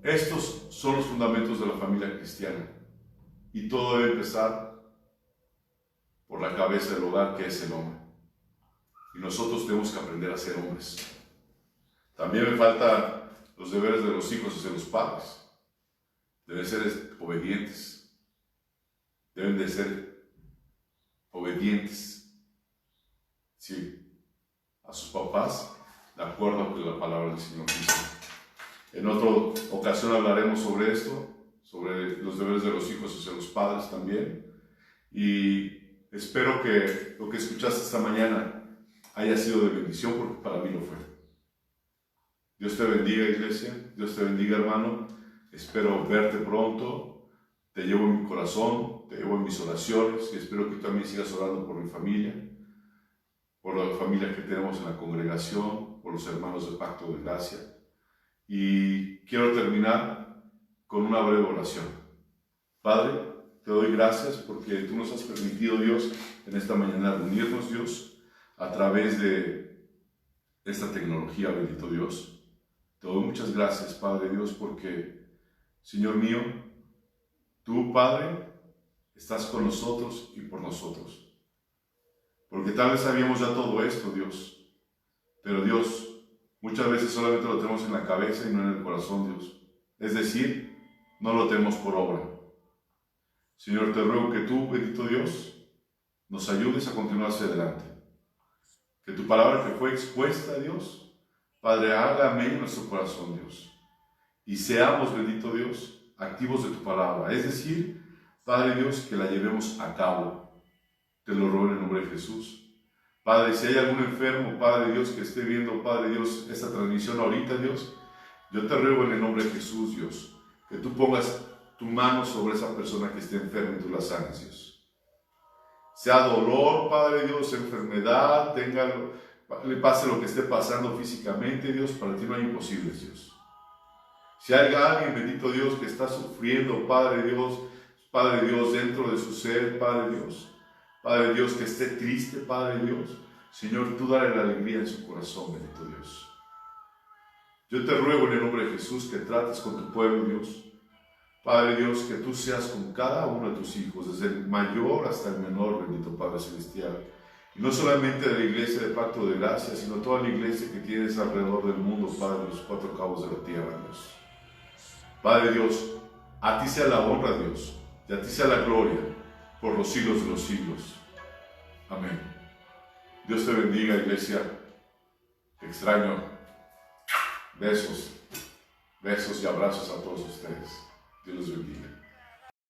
Estos son los fundamentos de la familia cristiana. Y todo debe empezar por la cabeza del hogar, que es el hombre. Y nosotros tenemos que aprender a ser hombres. También me faltan los deberes de los hijos hacia los padres. Deben ser obedientes. Deben de ser obedientes. Sí, a sus papás, de acuerdo a la palabra del Señor dice. En otra ocasión hablaremos sobre esto, sobre los deberes de los hijos hacia los padres también. Y espero que lo que escuchaste esta mañana haya sido de bendición, porque para mí lo fue. Dios te bendiga, iglesia. Dios te bendiga, hermano. Espero verte pronto. Te llevo en mi corazón, te llevo en mis oraciones, y espero que tú también sigas orando por mi familia, por la familia que tenemos en la congregación, por los hermanos del Pacto de Gracia. Y quiero terminar con una breve oración. Padre, te doy gracias porque tú nos has permitido, Dios, en esta mañana reunirnos, Dios, a través de esta tecnología, bendito Dios. Te doy muchas gracias, Padre Dios, porque, Señor mío, tú, Padre, estás con nosotros y por nosotros. Porque tal vez sabíamos ya todo esto, Dios, pero Dios, muchas veces solamente lo tenemos en la cabeza y no en el corazón, Dios. Es decir, no lo tenemos por obra. Señor, te ruego que tú, bendito Dios, nos ayudes a continuar hacia adelante. Que tu palabra que fue expuesta, Dios, Padre, hágame en nuestro corazón, Dios. Y seamos, bendito Dios, activos de tu palabra. Es decir, Padre Dios, que la llevemos a cabo. Te lo ruego en el nombre de Jesús. Padre, si hay algún enfermo, Padre Dios, que esté viendo, Padre Dios, esta transmisión ahorita, Dios, yo te ruego en el nombre de Jesús, Dios, que tú pongas tu mano sobre esa persona que esté enferma y tú la sanes, Dios. Sea dolor, Padre Dios, enfermedad, le pase lo que esté pasando físicamente, Dios, para ti no hay imposibles, Dios. Si hay alguien, bendito Dios, que está sufriendo, Padre Dios, dentro de su ser, Padre Dios, que esté triste, Padre Dios, Señor, tú dale la alegría en su corazón, bendito Dios. Yo te ruego en el nombre de Jesús que trates con tu pueblo, Dios. Padre Dios, que tú seas con cada uno de tus hijos, desde el mayor hasta el menor, bendito Padre Celestial. Y no solamente de la iglesia de Pacto de Gracia, sino toda la iglesia que tienes alrededor del mundo, Padre, de los cuatro cabos de la tierra, Dios. Padre Dios, a ti sea la honra, Dios, y a ti sea la gloria por los siglos de los siglos. Amén. Dios te bendiga, iglesia. Te extraño. Besos y abrazos a todos ustedes. Dios los bendiga.